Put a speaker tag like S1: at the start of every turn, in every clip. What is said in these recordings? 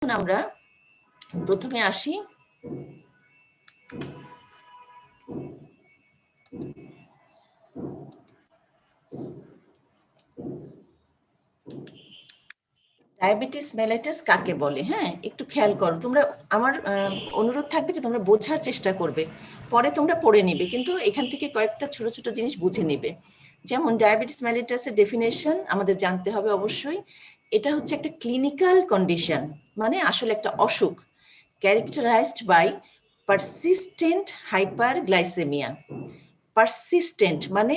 S1: এখন আমরা প্রথমে আসি ডায়াবেটিস মেলাইটাস কাকে বলে। হ্যাঁ, একটু খেয়াল করো তোমরা। আমার অনুরোধ থাকবে যে তোমরা বোঝার চেষ্টা করবে, পরে তোমরা পড়ে নিবে, কিন্তু এখান থেকে কয়েকটা ছোট ছোট জিনিস বুঝে নিবে। যেমন ডায়াবেটিস মেলাইটাসের ডেফিনেশন আমাদের জানতে হবে অবশ্যই। এটা হচ্ছে একটা ক্লিনিক্যাল কন্ডিশন, মানে আসলে একটা অসুখ, characterized by persistent hyperglycaemia. Persistent মানে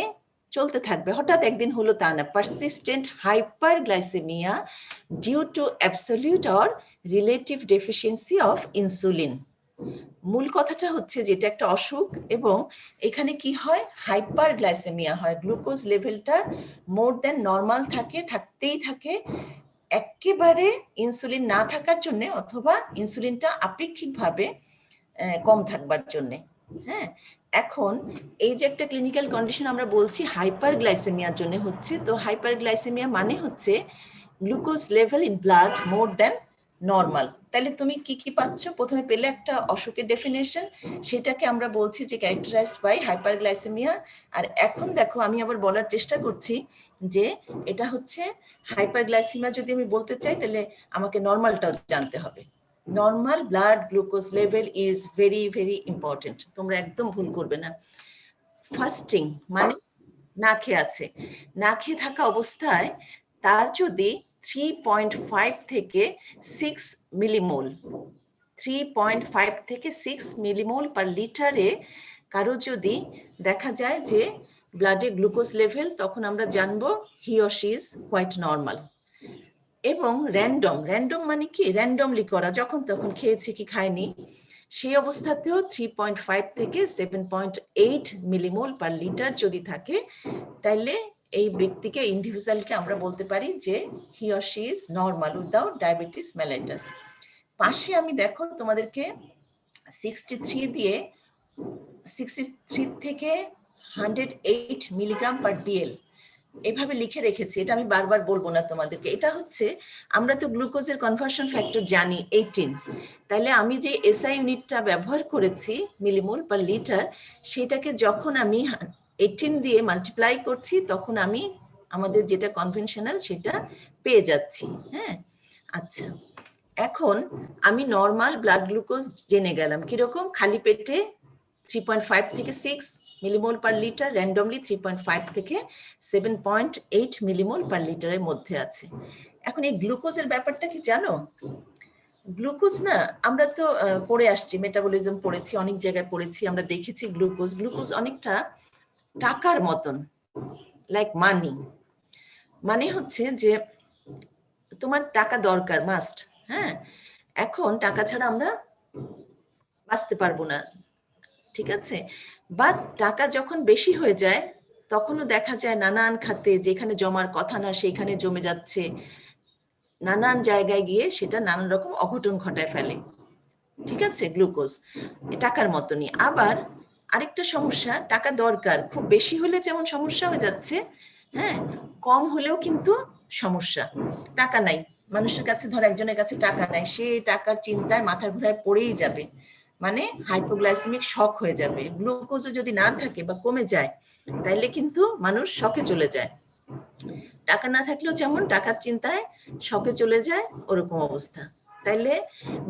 S1: চলতে থাকবে, হঠাৎ একদিন হলো তা না। Persistent hyperglycaemia due to absolute or relative deficiency of insulin. মূল কথাটা হচ্ছে যেটা একটা অসুখ, এবং এখানে কি হয়, হাইপারগ্লাইসেমিয়া হয়, গ্লুকোজ লেভেলটা মোর দেন নর্মাল থাকে, থাকতেই থাকে, একেবারে ইনসুলিন না থাকার জন্য অথবা ইনসুলিনটা আপেক্ষিকভাবে কম থাকবার জন্যে। হ্যাঁ, এখন এই যে একটা ক্লিনিক্যাল কন্ডিশন আমরা বলছি হাইপারগ্লাইসেমিয়ার জন্য হচ্ছে, তো হাইপারগ্লাইসেমিয়া মানে হচ্ছে glucose level in blood more than normal. তাহলে তুমি কি কি পাচ্ছ? প্রথমে পেলে একটা অসুখের ডেফিনেশন, সেটাকে আমরা বলছি যে ক্যারেক্টারাইজড বাই হাইপারগ্লাইসেমিয়া। আর এখন দেখো আমি আবার বলার চেষ্টা করছি যে এটা হচ্ছে হাইপারগ্লাইসেমিয়া যদি আমি বলতে চাই তাহলে আমাকে নর্মালটাও জানতে হবে। Normal blood glucose level is very very important, তোমরা একদম ভুল করবে না। ফাস্টিং মানে না খেয়ে আছে, না খেয়ে থাকা অবস্থায় তার যদি 3.5 থেকে 6 মিলিমোল, 3.5 থেকে 6 মিলিমোল পার লিটারে কারো যদি দেখা যায় যে ব্লাডে গ্লুকোজ লেভেল, তখন আমরা জানবো he or she is quite normal. এবং র্যান্ডম মানে কি, র্যান্ডমলি করা, যখন তখন খেয়েছে কি খায়নি, সেই অবস্থাতেও 3.5 থেকে 7.8 মিলিমোল পার লিটার যদি থাকে, তাহলে এই ব্যক্তিকে, ইন্ডিভিজুয়ালকে আমরা বলতে পারি যে হি or she is normal without diabetes mellitus. পাশে আমি দেখো তোমাদেরকে 63 দিয়ে 63 থেকে 108 মিলিগ্রাম পার ডিএল এভাবে লিখে রেখেছি। এটা আমি বারবার বলবো না তোমাদেরকে। এটা হচ্ছে, আমরা তো গ্লুকোজের কনভার্সন ফ্যাক্টর জানি 18, তাহলে আমি যে এসআই ইউনিটটা ব্যবহার করেছি মিলিমোল পার লিটার, সেটাকে যখন আমি 18 দিয়ে মাল্টিপ্লাই করছি তখন আমি আমাদের যেটা কনভেনশনাল সেটা পেয়ে যাচ্ছি। হ্যাঁ, আচ্ছা, এখন আমি নর্মাল ব্লাড গ্লুকোজ জেনে গেলাম কিরকম, খালি পেটে 3.5 থেকে 6 মিলিমোল পার লিটার, র্যান্ডমলি 3.5 থেকে 7.8 মিলিমোল পার লিটারের মধ্যে আছে। এখন এই গ্লুকোজের ব্যাপারটা কি জানো? গ্লুকোজ না, আমরা তো পড়ে আসছি, মেটাবলিজম পড়েছি, অনেক জায়গায় পড়েছি, আমরা দেখেছি গ্লুকোজ অনেকটা টাকার মতন, লাইক মানি। মানে হচ্ছে যে তোমার টাকা দরকার, মাস্ট। হ্যাঁ, এখন টাকা ছাড়া আমরা বাঁচতে পারবো না, ঠিক আছে? বাট টাকা যখন বেশি হয়ে যায় তখনও দেখা যায় নানান খাতে যেখানে জমার কথা না সেইখানে জমে যাচ্ছে, নানান জায়গায় গিয়ে সেটা নানান রকম অঘটন ঘটায় ফেলে, ঠিক আছে? গ্লুকোজ টাকার মতনই। আবার আরেকটা সমস্যা, টাকা দরকার, খুব বেশি হলে যেমন সমস্যা হয়ে যাচ্ছে, হ্যাঁ, কম হলেও কিন্তু সমস্যা। টাকা নাই মানুষের কাছে, ধর একজনের কাছে টাকা নাই, সে টাকার চিন্তায় মাথা ঘুরায় পড়েই যাবে, মানে হাইপোগ্লাইসেমিক শক হয়ে যাবে। গ্লুকোজও যদি না থাকে বা কমে যায় তাইলে কিন্তু মানুষ শকে চলে যায়। টাকা না থাকলেও যেমন টাকার চিন্তায় শকে চলে যায়, ওরকম অবস্থা। তাইলে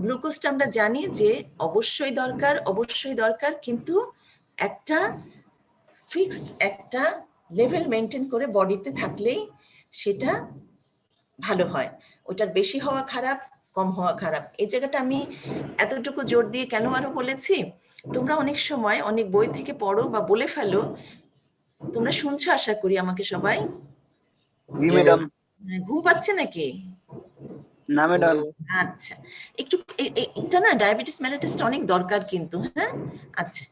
S1: গ্লুকোজটা আমরা জানি যে অবশ্যই দরকার, কিন্তু একটা ফিক্সড একটা লেভেল মেনটেন করে বডিতে থাকলেই সেটা ভালো হয়। ওটার বেশি হওয়া খারাপ, কম হওয়া খারাপ। এই জায়গাটা আমি এতটুকু জোর দিয়ে কেন আরো বলেছি, তোমরা অনেক সময় অনেক বই থেকে পড়ো বা বলে ফেলো, তোমরা শুনছো আশা করি আমাকে সবাই। ঘুম পাচ্ছে নাকি?
S2: না ম্যাডাম।
S1: আচ্ছা, একটু এটা না ডায়াবেটিস মেলাইটাসটা অনেক দরকার কিন্তু। হ্যাঁ, আচ্ছা,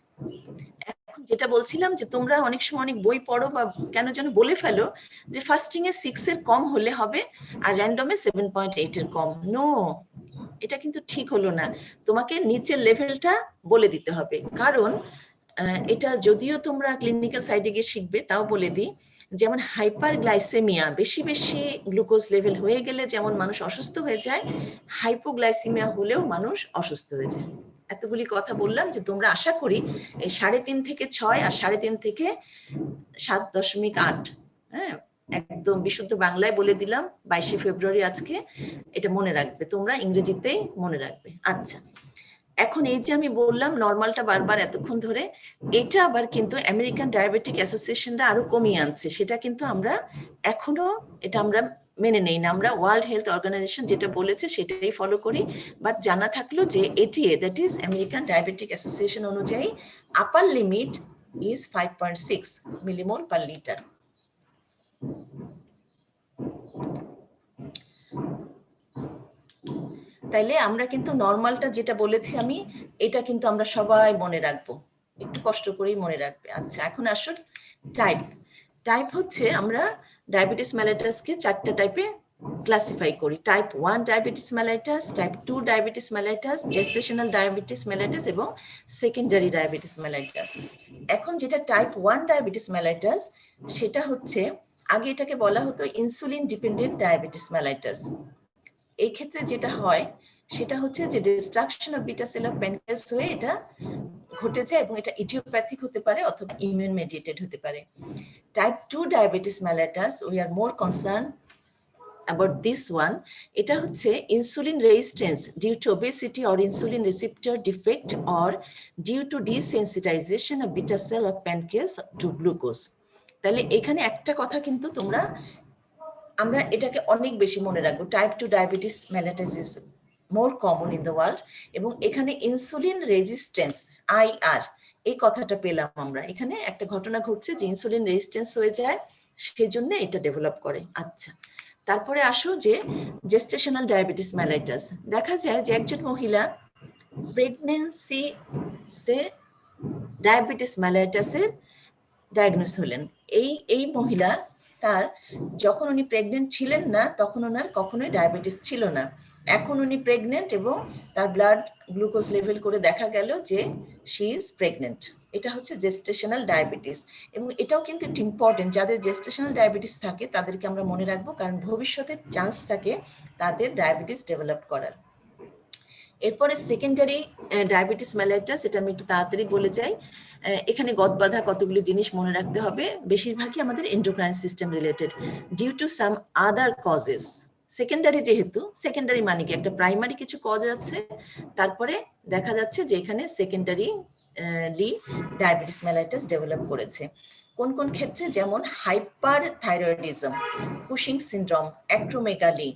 S1: এখন যেটা বলছিলাম যে তোমরা অনেক সময় অনেক বই পড়ো বা কেন যেন বলে ফেলো যে ফাস্টিং এ 6 এর কম হলে হবে আর র্যান্ডমে 7.8 এর কম। নো, এটা কিন্তু ঠিক হলো না। তোমাকে নিচের লেভেলটা বলে দিতে হবে, কারণ এটা যদিও তোমরা ক্লিনিক্যাল সাইডে গিয়ে শিখবে, তাও বলে দিই যেমন হাইপারগ্লাইসেমিয়া, বেশি বেশি গ্লুকোজ লেভেল হয়ে গেলে যেমন মানুষ অসুস্থ হয়ে যায়, হাইপোগ্লাইসেমিয়া হলেও মানুষ অসুস্থ হয়ে যায়। এতগুলি কথা বললাম যে তোমরা আশা করি এই 3.5 থেকে 6 আর 3.5 থেকে 7.8, হ্যাঁ, একদম বিশুদ্ধ বাংলায় বলে দিলাম 22শে ফেব্রুয়ারি আজকে, এটা মনে রাখবে তোমরা, ইংরেজিতেই মনে রাখবে। আচ্ছা, এখন এই যে আমি বললাম নর্মালটা বারবার এতক্ষণ ধরে, এটা আবার কিন্তু আমেরিকান ডায়াবেটিক অ্যাসোসিয়েশনরা আরো কমিয়ে আনছে, সেটা কিন্তু আমরা এখনো এটা আমরা মেনে নেই না, আমরা ওয়ার্ল্ড হেলথ অর্গানাইজেশন যেটা বলেছে সেটাই ফলো করি। বাট জানা থাকলো যে ADA, that is American diabetic association অনুযায়ী upper limit is 5.6 millimole per litre. তাইলে আমরা কিন্তু নর্মালটা যেটা বলেছি আমি, এটা কিন্তু আমরা সবাই মনে রাখবো, একটু কষ্ট করেই মনে রাখবে। আচ্ছা, এখন আসুন টাইপ। টাইপ হচ্ছে আমরা ডায়াবেটিস মেলাইটাসকে 4টা টাইপে ক্লাসিফাই করি। Type 1 diabetes mellitus, type 2 diabetes mellitus, gestational diabetes mellitus এবং সেকেন্ডারি ডায়াবেটিস মেলাইটাস। এখন যেটা টাইপ 1 ডায়াবেটিস মেলাইটাস, সেটা হচ্ছে আগে এটাকে বলা হতো ইনসুলিন ডিপেন্ডেন্ট ডায়াবেটিস মেলাইটাস। এই ক্ষেত্রে যেটা হয় সেটা হচ্ছে যে destruction of beta sell of pancreas হয়ে এটা ঘটে যায় এবং এটা ইডিওপ্যাথিক হতে পারে অথবা ইমিউন মেডিয়েটেড হতে পারে। Type 2 diabetes mellitus, we are more concern about this one. এটা হচ্ছে insulin resistance due to obesity or insulin receptor defect or due to desensitization of beta cell of pancreas to glucose. তাহলে এখানে একটা কথা কিন্তু তোমরা, আমরা এটাকে অনেক বেশি মনে রাখবো। Type 2 diabetes mellitus is more common in the world, এবং এখানে ইনসুলিন রেজিস্ট্যান্স আইআর এই কথাটা পেলাম আমরা। এখানে একটা ঘটনা ঘটছে যে ইনসুলিন রেজিস্ট্যান্স হয়ে যায়, সেজন্য এটা ডেভেলপ করে। আচ্ছা, তারপরে আসো যে জেস্টেশনাল ডায়াবেটিস মেলাইটাস। দেখা যায় যে একজন মহিলা প্রেগনেন্সিতে ডায়াবেটিস মেলাইটাসের ডায়াগনোস হলেন। এই মহিলা, তার যখন উনি প্রেগনেন্ট ছিলেন না তখন ওনার কখনোই ডায়াবেটিস ছিল না, এখন উনি প্রেগনেন্ট এবং তার ব্লাড গ্লুকোজ লেভেল করে দেখা গেল যে শি ইজ প্রেগনেন্ট। এটা হচ্ছে জেস্টেশনাল ডায়াবেটিস, এবং এটাও কিন্তু একটু ইম্পর্টেন্ট, যাদের জেস্টেশনাল ডায়াবেটিস থাকে তাদেরকে আমরা মনে রাখবো, কারণ ভবিষ্যতে চান্স থাকে তাদের ডায়াবেটিস ডেভেলপ করার। এরপরে সেকেন্ডারি ডায়াবেটিস মেলাইটাস, এটা আমি একটু তাড়াতাড়ি বলে যাই। এখানে গদবাধা কতগুলি জিনিস মনে রাখতে হবে, বেশিরভাগই আমাদের endocrine system related, due to some other causes. Secondary যেহেতু, সেকেন্ডারি মানে কি একটা প্রাইমারি কিছু কজ আছে, তারপরে দেখা যাচ্ছে যে এখানে সেকেন্ডারি ডায়াবেটিস মেলাইটাস ডেভেলপ করেছে। কোন কোন ক্ষেত্রে, যেমন hyperthyroidism, Cushing syndrome, acromegaly,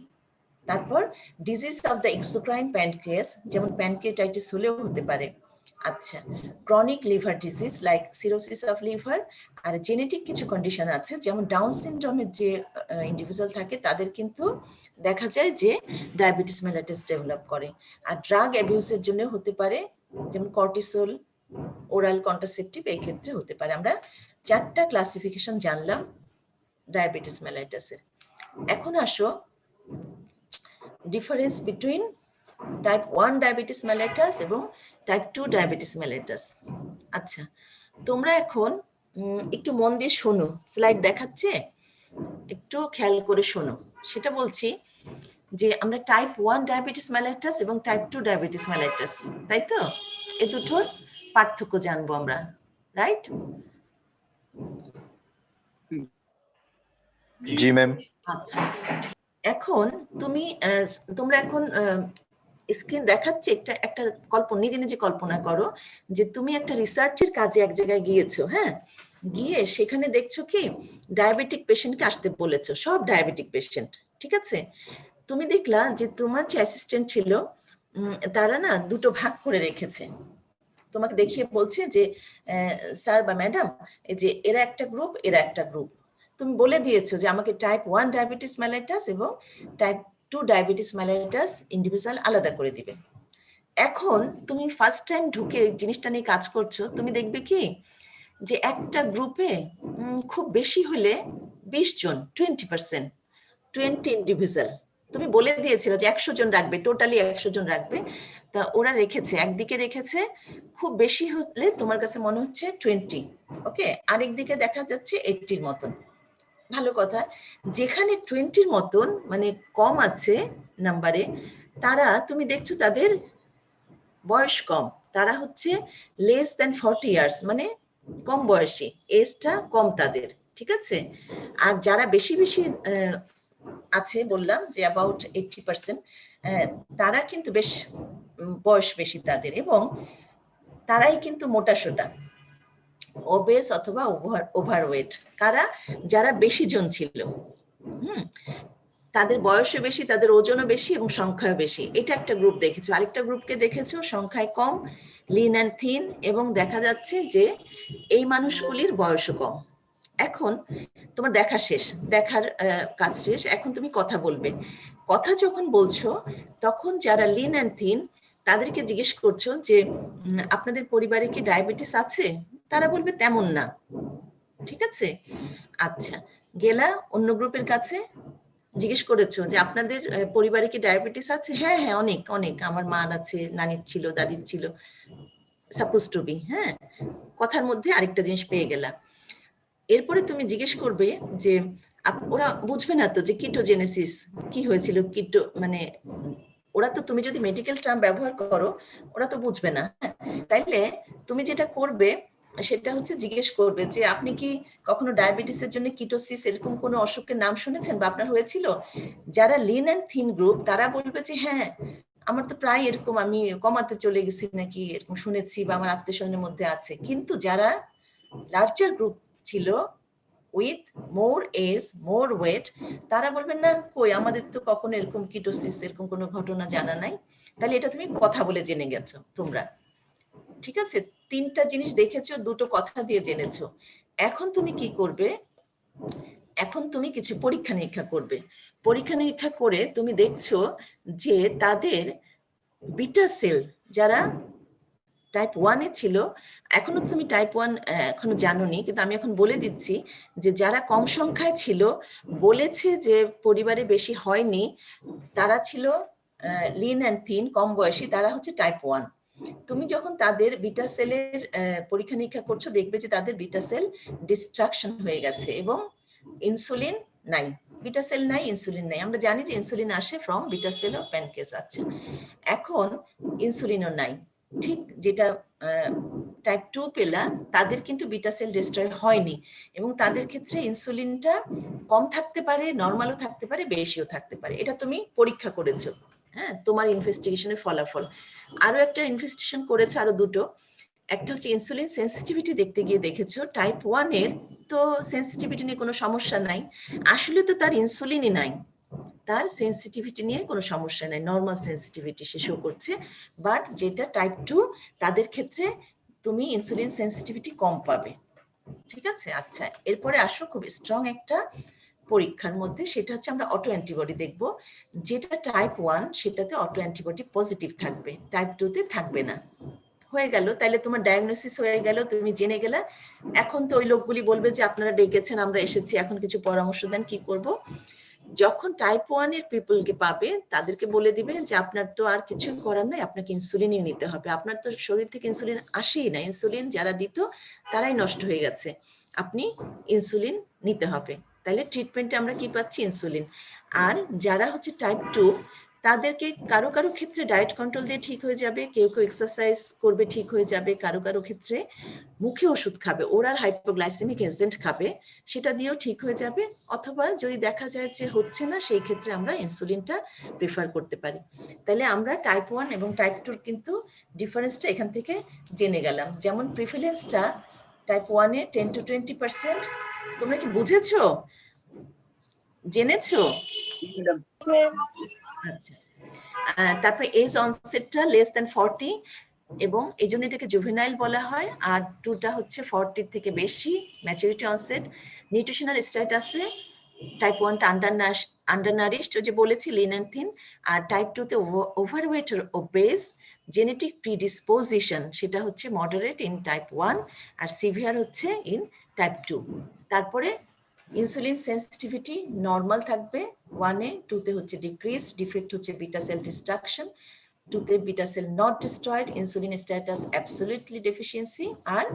S1: তারপর disease of the exocrine pancreas, যেমন প্যানক্রিয়াটাইটিস হলেও হতে পারে। আচ্ছা, chronic liver disease like cirrhosis of liver, আর জেনেটিক কিছু কন্ডিশন আছে, যেমন ডাউন সিনড্রোমের যে ইন্ডিভিজুয়াল থাকে তাদের কিন্তু দেখা যায় যে ডায়াবেটিস মেলাইটাস ডেভেলপ করে। আর ড্রাগ অ্যাবিউজের জন্য হতে পারে, যেমন কর্টিসোল, ওরাল কন্ট্রাসেপটিভ, এই ক্ষেত্রে হতে পারে। আমরা 4টা ক্লাসিফিকেশন জানলাম ডায়াবেটিস মেলাইটাসের। এখন আসো difference between type 1 diabetes mellitus এবং টাইপ 2 ডায়াবেটিস মেলাইটাস। আচ্ছা, তোমরা এখন একটু মন দিয়ে শোনো, স্লাইড দেখাচ্ছে, একটু খেয়াল করে শোনো। সেটা বলছি যে আমরা টাইপ 1 ডায়াবেটিস মেলাইটাস এবং টাইপ 2 ডায়াবেটিস মেলাইটাস, তাই তো, এ দুটোর পার্থক্য জানবো আমরা, রাইট?
S3: জি ম্যাম।
S1: আচ্ছা, এখন তোমরা এখন স্ক্রিন দেখাচ্ছে, একটা কল্পনা, নিজে নিজে কল্পনা করো যে তুমি একটা রিসার্চের কাজে এক জায়গায় গিয়েছো, হ্যাঁ, গিয়ে সেখানে দেখছো কি ডায়াবেটিক পেশেন্টকে আসতে বলেছো, সব ডায়াবেটিক পেশেন্ট, ঠিক আছে। তুমি দেখলা যে তোমার যে অ্যাসিস্ট্যান্ট ছিল তারা না দুটো ভাগ করে রেখেছে, তোমাকে দেখিয়ে বলছে যে স্যার বা ম্যাডাম, এই যে এরা একটা গ্রুপ, এরা একটা গ্রুপ। তুমি বলে দিয়েছো যে আমাকে টাইপ 1 ডায়াবেটিস মেলাইটাস এবং টাইপ 2 ডায়াবেটিস মেলাইটাস ইন্ডিভিজুয়াল আলাদা করে দিবে। এখন তুমি ফার্স্ট টাইম ঢুকে জিনিসটা নিয়ে কাজ করছো, তুমি দেখবে কি যে একটা গ্রুপে খুব বেশি হলে 20 জন, 20%, 20 ইন্ডিভিজুয়াল। তুমি বলে দিয়েছিল যে 100 জন রাখবে, টোটালি 100 জন রাখবে, তা ওরা রেখেছে, একদিকে রেখেছে খুব বেশি হলে তোমার কাছে মনে হচ্ছে 20, ওকে, আরেক দিকে দেখা যাচ্ছে 80-র মতন। ভালো কথা। যেখানে 20 মতন মানে কম আছে নাম্বারে, তারা তুমি দেখছো তাদের বয়স কম, তারা হচ্ছে লেস দ্যান 40 ইয়ার্স, মানে কম বয়সী, এজটা কম তাদের, ঠিক আছে। আর যারা বেশি বেশি আছে, বললাম যে অ্যাবাউট 80%, তারা কিন্তু বেশ বয়স বেশি তাদের, এবং তারাই কিন্তু মোটাসোটা, ওবেস অথবা ওভারওয়েট। কারা? যারা বেশি জন ছিল, তাদের বয়সও বেশি, তাদের ওজনও বেশি এবং সংখ্যাও বেশি। এটা একটা গ্রুপ দেখেছো। আরেকটা গ্রুপকে দেখেছো সংখ্যায় কম, লিন অ্যান্ড থিন, এবং দেখা যাচ্ছে যে এই মানুষগুলির বয়সও কম। এখন তোমার দেখা শেষ, দেখার কাজ শেষ, এখন তুমি কথা বলবে। কথা যখন বলছো তখন যারা লিন অ্যান্ড থিন তাদেরকে জিজ্ঞেস করছো যে আপনাদের পরিবারে কি ডায়াবেটিস আছে? তারা বলবে তেমন না, ঠিক আছে। আচ্ছা, গেলা অন্য গ্রুপের কাছে, জিজ্ঞেস করেছো যে আপনাদের পরিবারে কি ডায়াবেটিস আছে? হ্যাঁ হ্যাঁ, অনেক অনেক, আমার মার আছে, নানির ছিল, দাদির ছিল, সাপোজ টু বি। হ্যাঁ, কথার মধ্যে আরেকটা জিনিস পেয়ে গেলাম। এরপরে তুমি জিজ্ঞেস করবে যে ওরা বুঝবে না তো যে কিটোজেনেসিস কি হয়েছিল, কিটো মানে ওরা তো, তুমি যদি মেডিকেল টার্ম ব্যবহার করো ওরা তো বুঝবে না। তাইলে তুমি যেটা করবে সেটা হচ্ছে জিজ্ঞেস করবে যে আপনি কি কখনো ডায়াবেটিসের জন্য কিটোসিস এরকম কোনো অসুখের নাম শুনেছেন বা আপনার হয়েছিল? যারা লিন অ্যান্ড থিন গ্রুপ তারা বলবে যে হ্যাঁ, আমার তো প্রায় এরকম, আমি কমাতে চলে গেছি নাকি এরকম শুনেছি, বা আমার আত্মীয় স্বজনের মধ্যে আছে। কিন্তু যারা লার্জার গ্রুপ ছিল with more age, more weight, তারা বলবেন না, কই আমাদের তো কখনো এরকম কিটোসিস এরকম কোনো ঘটনা জানা নাই। তাহলে এটা তুমি কথা বলে জেনে গেছো তোমরা, ঠিক আছে। তিনটা জিনিস দেখেছো, দুটো কথা দিয়ে জেনেছো। এখন তুমি কি করবে? এখন তুমি কিছু পরীক্ষা নিরীক্ষা করবে। পরীক্ষা নিরীক্ষা করে তুমি দেখছো যে তাদের বিটা সেল যারা টাইপ 1-এ ছিল, এখনো তুমি টাইপ 1 এখনো জানোনি, কিন্তু আমি এখন বলে দিচ্ছি যে যারা কম সংখ্যায় ছিল, বলেছে যে পরিবারে বেশি হয়নি, তারা ছিল লিন অ্যান্ড থিন, কম বয়সী, তারা হচ্ছে টাইপ 1। তুমি যখন তাদের বিটা সেলের পরীক্ষা নিরীক্ষা করছো, দেখবে যে তাদের বিটা সেল ডিস্ট্রাকশন হয়ে গেছে এবং ইনসুলিন নাই। বিটা সেল নাই, ইনসুলিন নাই। আমরা জানি যে ইনসুলিন আসে from beta sell of pancreas. আচ্ছা, এখন ইনসুলিনও নাই। ঠিক যেটা টাইপ 2 পেলা, তাদের কিন্তু বিটা সেল ডিস্ট্রয় হয়নি, এবং তাদের ক্ষেত্রে ইনসুলিনটা কম থাকতে পারে, নর্মালও থাকতে পারে, বেশিও থাকতে পারে। এটা তুমি পরীক্ষা করেছো, হ্যাঁ, তোমার ইনভেস্টিগেশনের ফলাফল। আরো একটা ইনভেস্টিগেশন করেছো, আরো দুটো। একটা হচ্ছে ইনসুলিন সেন্সিটিভিটি দেখতে গিয়ে দেখেছো টাইপ 1-এর তো সেন্সিটিভিটি নিয়ে কোনো সমস্যা নাই। আসলে তো তার ইনসুলিনই নাই, তার সেন্সিটিভিটি নিয়ে কোনো সমস্যা নেই, নর্মাল সেন্সিটিভিটি সে শো করছে। বাট যেটা টাইপ 2, তাদের ক্ষেত্রে তুমি ইনসুলিন সেন্সিটিভিটি কম পাবে, ঠিক আছে। আচ্ছা, এরপরে আসো খুব স্ট্রং একটা পরীক্ষার মধ্যে, সেটা হচ্ছে আমরা অটো অ্যান্টিবডি দেখব। যেটা টাইপ 1 সেটাতে অটো অ্যান্টিবডি পজিটিভ থাকবে, টাইপ 2-তে থাকবে না। হয়ে গেল, তাহলে তোমার ডায়াগনোসিস হয়ে গেল, তুমি জেনে গেলে। এখন তো ওই লোকগুলি বলবে যে আপনারা ডেকেছেন, আমরা এসেছি, এখন কিছু পরামর্শ দেন, কি করব। যখন টাইপ 1-এর পিপলকে পাবে, তাদেরকে বলে দিবে যে আপনার তো আর কিছু করার নাই, আপনাকে ইনসুলিনই নিতে হবে, আপনার তো শরীর থেকে ইনসুলিন আসেই না, ইনসুলিন যারা দিত তারাই নষ্ট হয়ে গেছে, আপনি ইনসুলিন নিতে হবে। তাহলে ট্রিটমেন্টে আমরা কি পাচ্ছি? ইনসুলিন। আর যারা হচ্ছে টাইপ 2, তাদেরকে কারো কারো ক্ষেত্রে ডায়েট কন্ট্রোল দিয়ে ঠিক হয়ে যাবে, কেউ কেউ এক্সারসাইজ করবে, ঠিক হয়ে যাবে, কারো কারো ক্ষেত্রে মুখে ওষুধ খাবে, ওরাল হাইপোগ্লাইসেমিক এজেন্ট খাবে, সেটা দিয়েও ঠিক হয়ে যাবে। অথবা যদি দেখা যায় যে হচ্ছে না, সেই ক্ষেত্রে আমরা ইনসুলিনটা প্রেফার করতে পারি। তাহলে আমরা টাইপ 1 এবং টাইপ 2 কিন্তু ডিফারেন্সটা এখান থেকে জেনে গেলাম। যেমন প্রিফারেন্সটা টাইপ 1-এ 10 to 20%, তোমরা কি বুঝেছো, জেনেছো?
S2: ম্যাডাম।
S1: আচ্ছা, তারপরে এজ অনসেটটা লেস দ্যান 40, এবং এই জন্য এটাকে জুভেনাইল বলা হয়। আর 2টা হচ্ছে 40 থেকে বেশি, ম্যাচুরিটি অনসেট। নিউট্রিশনাল স্ট্যাটাসে টাইপ 1টা আন্ডারনারিশড, যে বলেছি, লিন অ্যান্ড থিন। আর টাইপ 2-তে ওভারওয়েট ওবেস, জেনেটিক প্রিডিসপোজিশন সেটা হচ্ছে মডারেট ইন টাইপ 1 আর সিভিয়ার হচ্ছে ইন টাইপ 2। তারপরে ইনসুলিন সেন্সিটিভিটি নর্মাল থাকবে 1-এ, 2-তে হচ্ছে ডিক্রিজ, ডিফেক্ট হচ্ছে বিটা সেল ডিস্ট্রাকশন, 2-তে beta cell not destroyed, insulin status absolutely deficiency. আর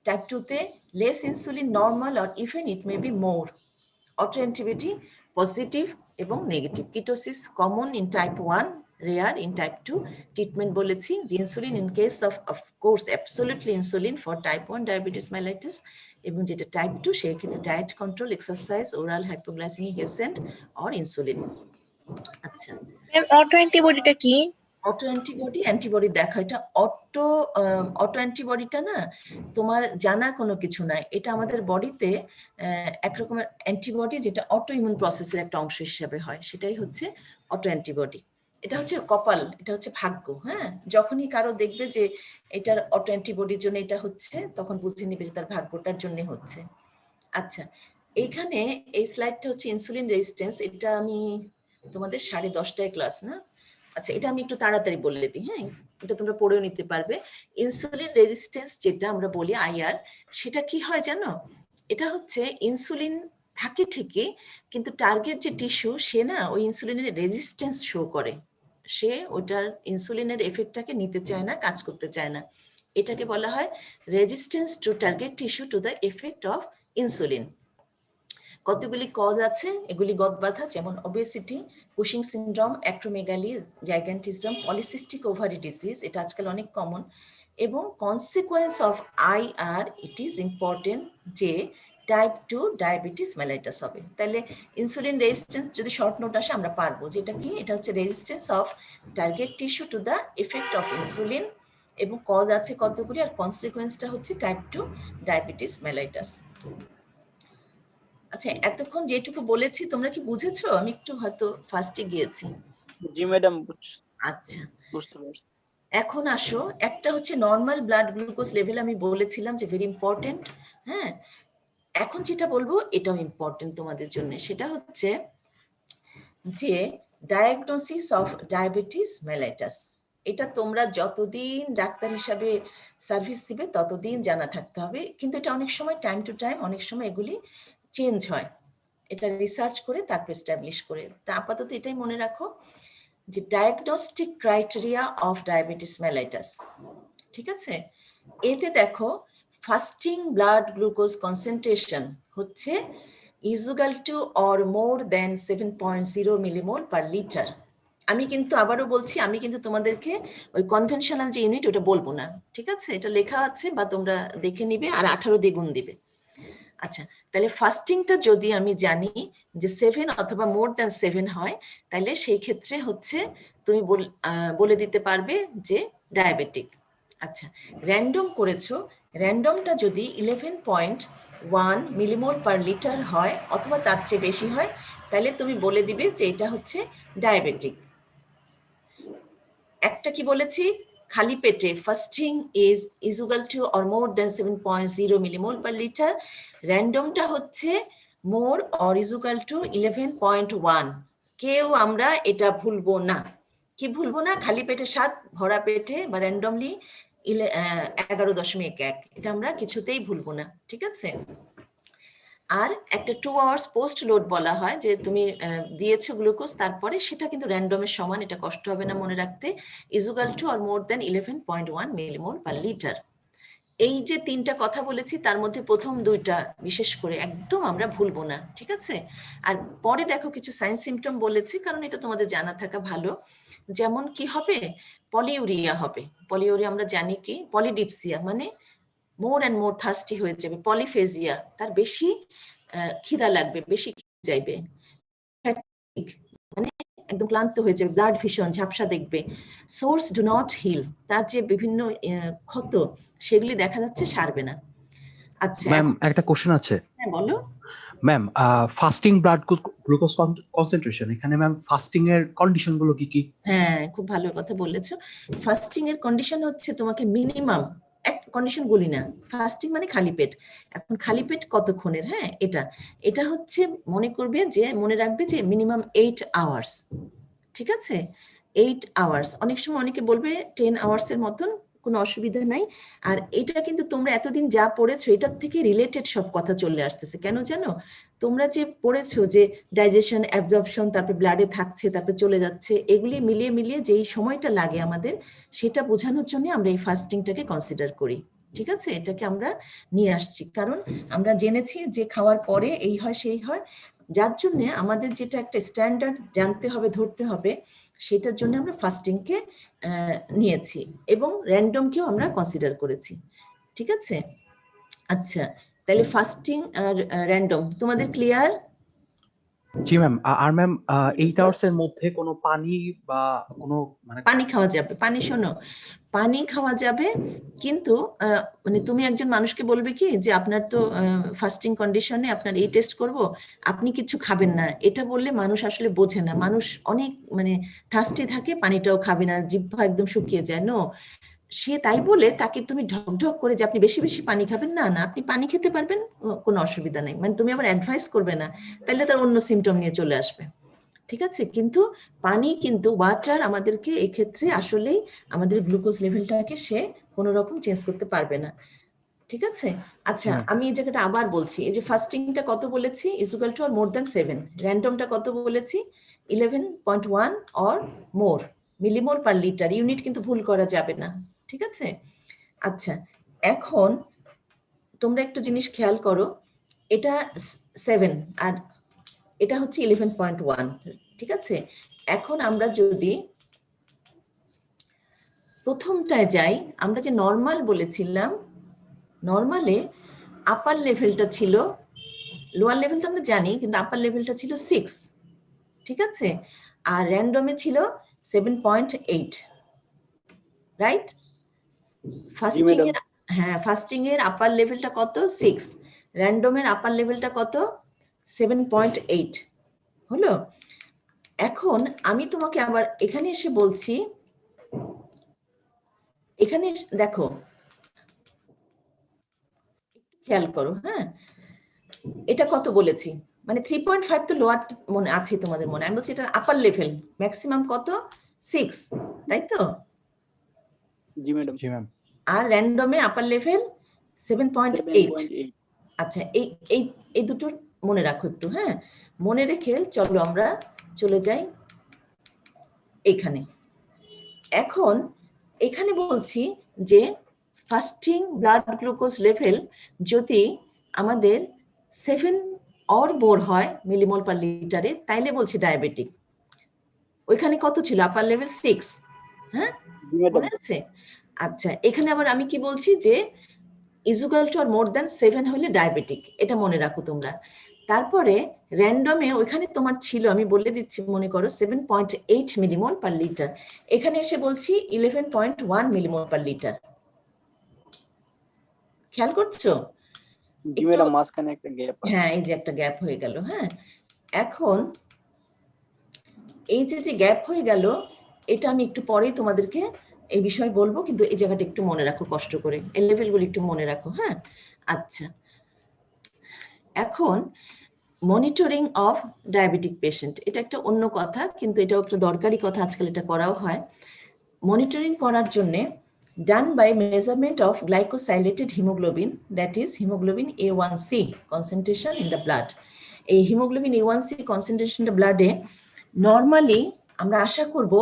S1: টাইপ 2-তে less insulin, normal, or even it may be more, autoantibody positive এবং negative. Ketosis common in type 1, rare in type 2। Treatment বলেছি যে insulin in case of course absolutely insulin for type 1 diabetes mellitus, এবং যেটা type 2 সেক্ষেত্রে diet control, exercise, oral hypoglycemic agent or insulin. আচ্ছা,
S3: auto অ্যান্টিবডিটা কি?
S1: Auto antibody দেখো, এটা auto অ্যান্টিবডিটা না তোমার জানা কোনো কিছু নাই, এটা আমাদের বডিতে একরকমের অ্যান্টিবডি যেটা অটো ইমিউন প্রসেসের একটা অংশ হিসাবে হয়, সেটাই হচ্ছে অটো অ্যান্টিবডি। এটা হচ্ছে কপাল, এটা হচ্ছে ভাগ্য। হ্যাঁ, যখনই কারো দেখবে যে এটার অটো অ্যান্টিবডির জন্য এটা হচ্ছে, তখন বুঝে নিবে যে তার ভাগ্যটার জন্য হচ্ছে। আচ্ছা, এইখানে এই স্লাইডটা হচ্ছে ইনসুলিন রেজিস্ট্যান্স, এটা আমি তোমাদের 10:30টায় ক্লাস না। আচ্ছা, এটা আমি একটু তাড়াতাড়ি বলে দিই। হ্যাঁ, এটা তোমরা পড়েও নিতে পারবে। ইনসুলিন রেজিস্ট্যান্স যেটা আমরা বলি আইআর, সেটা কি হয় জানো? এটা হচ্ছে ইনসুলিন থাকে ঠিকই, কিন্তু টার্গেট যে টিস্যু সে না ওই ইনসুলিনের রেজিস্ট্যান্স শো করে, সে ওটার ইনসুলিনের এফেক্টটাকে নিতে চায় না, কাজ করতে চায় না। এটাকে বলা হয় resistance to target tissue to the effect of insulin. কতগুলি কজ আছে, এগুলি গদবাধা, যেমন obesity, Cushing syndrome, acromegaly, gigantism, polycystic ovary disease, এটা আজকাল অনেক কমন। এবং consequence of IR, it is important যে টাইপ 2 ডায়াবেটিস মেলাইটাস হবে। তাহলে ইনসুলিন রেজিস্ট্যান্স যদি শর্ট নোট আসে আমরা পারবো যেটা কি, এটা হচ্ছে resistance of target tissue to the effect of insulin, এবং কজ আছে কতগুলি, আর কনসিকোয়েন্সটা হচ্ছে টাইপ 2 ডায়াবেটিস মেলাইটাস। আচ্ছা, এতক্ষণ যেটুকু বলেছি তোমরা কি বুঝেছো? আমি একটু হয়তো ফার্স্টে গিয়েছি।
S2: জি ম্যাডাম,
S1: আচ্ছা,
S2: বুঝতে পারছি।
S1: এখন আসো, একটা হচ্ছে নর্মাল ব্লাড গ্লুকোজ লেভেল, আমি বলেছিলাম যে ভেরি ইম্পর্টেন্ট। হ্যাঁ, এখন যেটা বলবো এটাও ইম্পর্টেন্ট তোমাদের জন্য, সেটা হচ্ছে যে ডায়াগনোসিস অফ ডায়াবেটিস মেলাইটাস। এটা তোমরা যতদিন ডাক্তার হিসাবে সার্ভিস দিবে ততদিন জানা থাকতে হবে, কিন্তু এটা অনেক সময় টাইম টু টাইম অনেক সময় এগুলি চেঞ্জ হয়, এটা রিসার্চ করে তারপর এস্টাবলিশ করে। তা আপাতত এটাই মনে রাখো যে diagnostic criteria of diabetes mellitus, ঠিক আছে? এতে দেখো ফাস্টিং ব্লাড গ্লুকোজ কনসেন্ট্রেশন হচ্ছে equal to or more than 7.0 millimole per litre. আমি কিন্তু আবারও বলছি, আমি কিন্তু তোমাদেরকে ওই কনভেনশনাল যে ইউনিট ওটা বলবো না, ঠিক আছে? এটা লেখা আছে বা তোমরা দেখে নিবে, আর 18 দ্বিগুণ দিবে। আচ্ছা, তাহলে ফাস্টিংটা যদি আমি জানি যে 7 অথবা মোর দ্যান 7 হয়, তাহলে সেই ক্ষেত্রে হচ্ছে তুমি বলে দিতে পারবে যে ডায়াবেটিক। আচ্ছা, র্যান্ডম করেছো, র্যান্ডমটা যদি 11.1 মিলিমোল পার লিটার হয় অথবা তার চেয়ে বেশি হয়, তাহলে তুমি বলে দিবে যে এটা হচ্ছে ডায়াবেটিক। একটা কি বলেছি, খালি পেটে fasting is equal to or more than 7.0 millimole per litre, র্যান্ডমটা হচ্ছে মোর অর ইকুয়াল টু 11.1। কেউ আমরা এটা ভুলবো না। কি ভুলবো না? খালি পেটে 7, ভরা পেটে বা র্যান্ডমলি 11.1, এটা আমরা কিছুতেই ভুলবো না, ঠিক আছে? আর একটা 2 আওয়ার্স পোস্ট লোড বলা হয়, যে তুমি দিয়েছো গ্লুকোজ, তারপরে সেটা কিন্তু র্যান্ডমের সমান, এটা কষ্ট হবে না মনে রাখতে, equal to or more than 11.1 millimole per litre. এই যে 3টা কথা বলেছি, তার মধ্যে প্রথম 2টা বিশেষ করে একদম আমরা ভুলবো না, ঠিক আছে? আর পরে দেখো কিছু সাইন সিমটম বলেছি, কারণ এটা তোমাদের জানা থাকা ভালো। যেমন কি হবে, পলিউরিয়া হবে। পলিউরিয়া আমরা জানি কি, পলিডিপসিয়া মানে মোর অ্যান্ড মোর থার্স্টি হয়ে যাবে, পলিফেজিয়া তার বেশি খিদা লাগবে, বেশি চাইবে, মানে একদম ক্লান্ত হয়ে যাবে, ব্লাড ভীষণ ঝাপসা দেখবে, সোর্স ডু নট হিল, তার যে বিভিন্ন ক্ষত সেগুলি দেখা যাচ্ছে সারবে না। আচ্ছা
S4: ম্যাম, একটা কোশ্চেন আছে।
S1: হ্যাঁ বলো।
S4: Ma'am, fasting blood glucose concentration, এখানে ম্যাম ফাস্টিং এর কন্ডিশন গুলো কি কি?
S1: হ্যাঁ, খুব ভালো কথা বলেছো। ফাস্টিং এর কন্ডিশন হচ্ছে তোমাকে মিনিমাম এক কন্ডিশন বলি না, ফাস্টিং মানে খালি পেট। এখন খালি পেট কতক্ষণের? হ্যাঁ, এটা হচ্ছে মনে করবে যে, মনে রাখবে যে মিনিমাম 8 আওয়ার্স, ঠিক আছে? 8 আওয়ার্স, অনেক সময় অনেকে বলবে 10 আওয়ার্সের মতন, কোনো অসুবিধা নাই। আর এটা কিন্তু তোমরা এতদিন যা পড়েছো এটার থেকে রিলেটেড সব কথা চলে আসতেছে, কেন জানো? তোমরা যে পড়েছো যে ডাইজেশন, অ্যাবজর্পশন, তারপর ব্লাডে থাকছে, তারপর চলে যাচ্ছে, এগুলি মিলিয়ে মিলিয়ে যেই সময়টা লাগে আমাদের, সেটা বোঝানোর জন্য আমরা এই ফাস্টিংটাকে কনসিডার করি, ঠিক আছে? এটাকে আমরা নিয়ে আসছি, কারণ আমরা জেনেছি যে খাওয়ার পরে এই হয় সেই হয়, যার জন্য আমাদের যেটা একটা স্ট্যান্ডার্ড জানতে হবে, ধরতে হবে, সেটার জন্য আমরা ফাস্টিংকে নিয়েছি এবং র্যান্ডমকেও আমরা কনসিডার করেছি। ঠিক আছে? আচ্ছা, তাহলে ফাস্টিং আর র্যান্ডম তোমাদের ক্লিয়ার?
S4: জি ম্যাম। আর ম্যাম 8 আওয়ার্স এর মধ্যে কোনো পানি বা কোনো মানে
S1: পানি খাওয়া যাবে, পানি শোনো, পানি খাওয়া যাবে, কিন্তু মানে তুমি একজন মানুষকে বলবে কি যে আপনার তো ফাস্টিং কন্ডিশনে আপনার এই টেস্ট করব, আপনি কিছু খাবেন না, এটা বললে মানুষ আসলে বোঝে না, মানুষ অনেক মানে থার্স্টি থাকে, পানিটাও খাবে না, জিহ্বা একদম শুকিয়ে যায়। নো, সে তাই বলে তাকে তুমি ঢকঢক করে যে আপনি বেশি বেশি পানি খাবেন, না না, আপনি পানি খেতে পারবেন, কোনো অসুবিধা নেই, মানে তুমি আবার অ্যাডভাইস করবে না, তাহলে তার অন্য সিমটম নিয়ে চলে আসবে। ঠিক আছে? কিন্তু পানি, কিন্তু ওয়াটার আমাদেরকে এক্ষেত্রে আসলেই আমাদের গ্লুকোজ লেভেলটাকে সে কোনো রকম চেঞ্জ করতে পারবে না। ঠিক আছে? আচ্ছা,
S4: হ্যাঁ।
S1: আমি এই জায়গাটা আবার বলছি, এই যে ফাস্টিংটা কত বলেছি, equal to or more than 7, র্যান্ডমটা কত বলেছি, 11.1 or more millimole per litre, unit কিন্তু ভুল করা যাবে না। ঠিক আছে? আচ্ছা, এখন তোমরা একটু জিনিস খেয়াল করো, এটা 7 আর এটা হচ্ছে 11.1। ঠিক আছে? এখন আমরা যদি প্রথমটায় যাই, আমরা যে নর্মাল বলেছিলাম, নর্মালে আপার লেভেলটা ছিল, লোয়ার লেভেল তো আমরা জানি, কিন্তু আপার লেভেলটা ছিল 6। ঠিক আছে? আর র্যান্ডমে ছিল 7.8, রাইট? ফাস্টিং এর, হ্যাঁ, ফাস্টিং এর আপার লেভেলটা কত? 6। র্যান্ডমের আপার লেভেলটা কত? 7.8। হলো? এখন আমি তোমাকে আবার এখানে এসে বলছি, এখানে দেখো, খেয়াল করো, হ্যাঁ, এটা কত বলেছি, মানে 3.5 তো লোয়ার মনে আছে তোমাদের মনে, আমি বলছি এটার আপার লেভেল ম্যাক্সিমাম কত? 6, তাই তো?
S2: জি ম্যাডাম।
S4: জি ম্যাম।
S1: আর র্যান্ডমে আপার লেভেল 7.8।
S2: 7.8।
S1: আচ্ছা, এই এই এই দুটো মনে রাখো একটু, হ্যাঁ, মনে রেখে চলো আমরা চলে যাই এখানে। এখন এখানে বলছি যে ফাস্টিং ব্লাড গ্লুকোজ লেভেল যদি আমাদের 7 অর মোর হয় মিলিমোল পার লিটারে, তাইলে বলছি ডায়াবেটিক। ওইখানে কত ছিল? আপার লেভেল 6, হ্যাঁ,
S2: জি ম্যাডাম।
S1: মনে আছে? আচ্ছা, এখানে আবার আমি কি বলছি যে equal to or more than 7 হলে ডায়াবেটিক, এটা মনে রাখো তোমরা। তারপরে র্যান্ডমে ওইখানে তোমার ছিল, আমি বলে দিচ্ছি, মনে করো 7.8 মিলিমোল পার লিটার, এখানে এসে বলছি 11.1 মিলিমোল পার লিটার। খেয়াল করছো?
S2: জি ম্যাডাম, মাঝখানে একটা গ্যাপ আছে।
S1: হ্যাঁ, এই যে একটা গ্যাপ হয়ে গেল। হ্যাঁ, এখন এই যে যে গ্যাপ হয়ে গেল, এটা আমি একটু পরেই তোমাদেরকে এই বিষয়ে বলবো, কিন্তু এই জায়গাটা একটু মনে রাখো কষ্ট করে, এই লেভেলগুলো একটু মনে রাখো। হ্যাঁ, আচ্ছা, এখন মনিটরিং অফ ডায়াবেটিক পেশেন্ট, এটা একটা অন্য কথা, কিন্তু এটাও একটা দরকারি কথা, আজকাল এটা করাও হয়। মনিটরিং করার জন্য done by measurement of glycosylated haemoglobin, that is haemoglobin A1C concentration in the blood. এই হিমোগ্লোবিন A1C কনসেন্ট্রেশনটা ব্লাডে নর্মালি আমরা আশা করব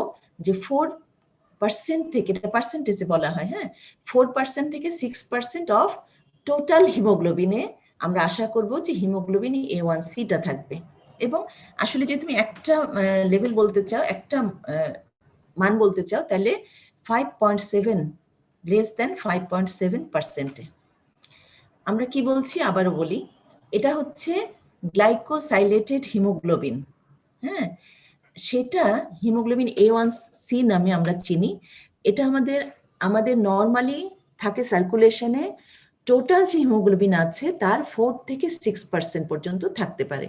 S1: যে 4% থেকে, এটা পার্সেন্টেজে বলা হয়, হ্যাঁ, 4% থেকে 6% অফ টোটাল হিমোগ্লোবিনে আমরা আশা করব যে হিমোগ্লোবিন A1Cটা থাকবে। এবং আসলে যদি তুমি একটা লেভেল বলতে চাও, একটা মান বলতে চাও, তাহলে 5.7, লেস দেন 5.7%। আমরা কি বলছি আবারও বলি, এটা হচ্ছে গ্লাইকোসাইলেটেড হিমোগ্লোবিন, হ্যাঁ, সেটা হিমোগ্লোবিন A1C নামে আমরা চিনি। এটা আমাদের নর্মালি থাকে সার্কুলেশনে, টোটাল যে হিমোগ্লোবিন আছে তার 4 থেকে 6% পর্যন্ত থাকতে পারে।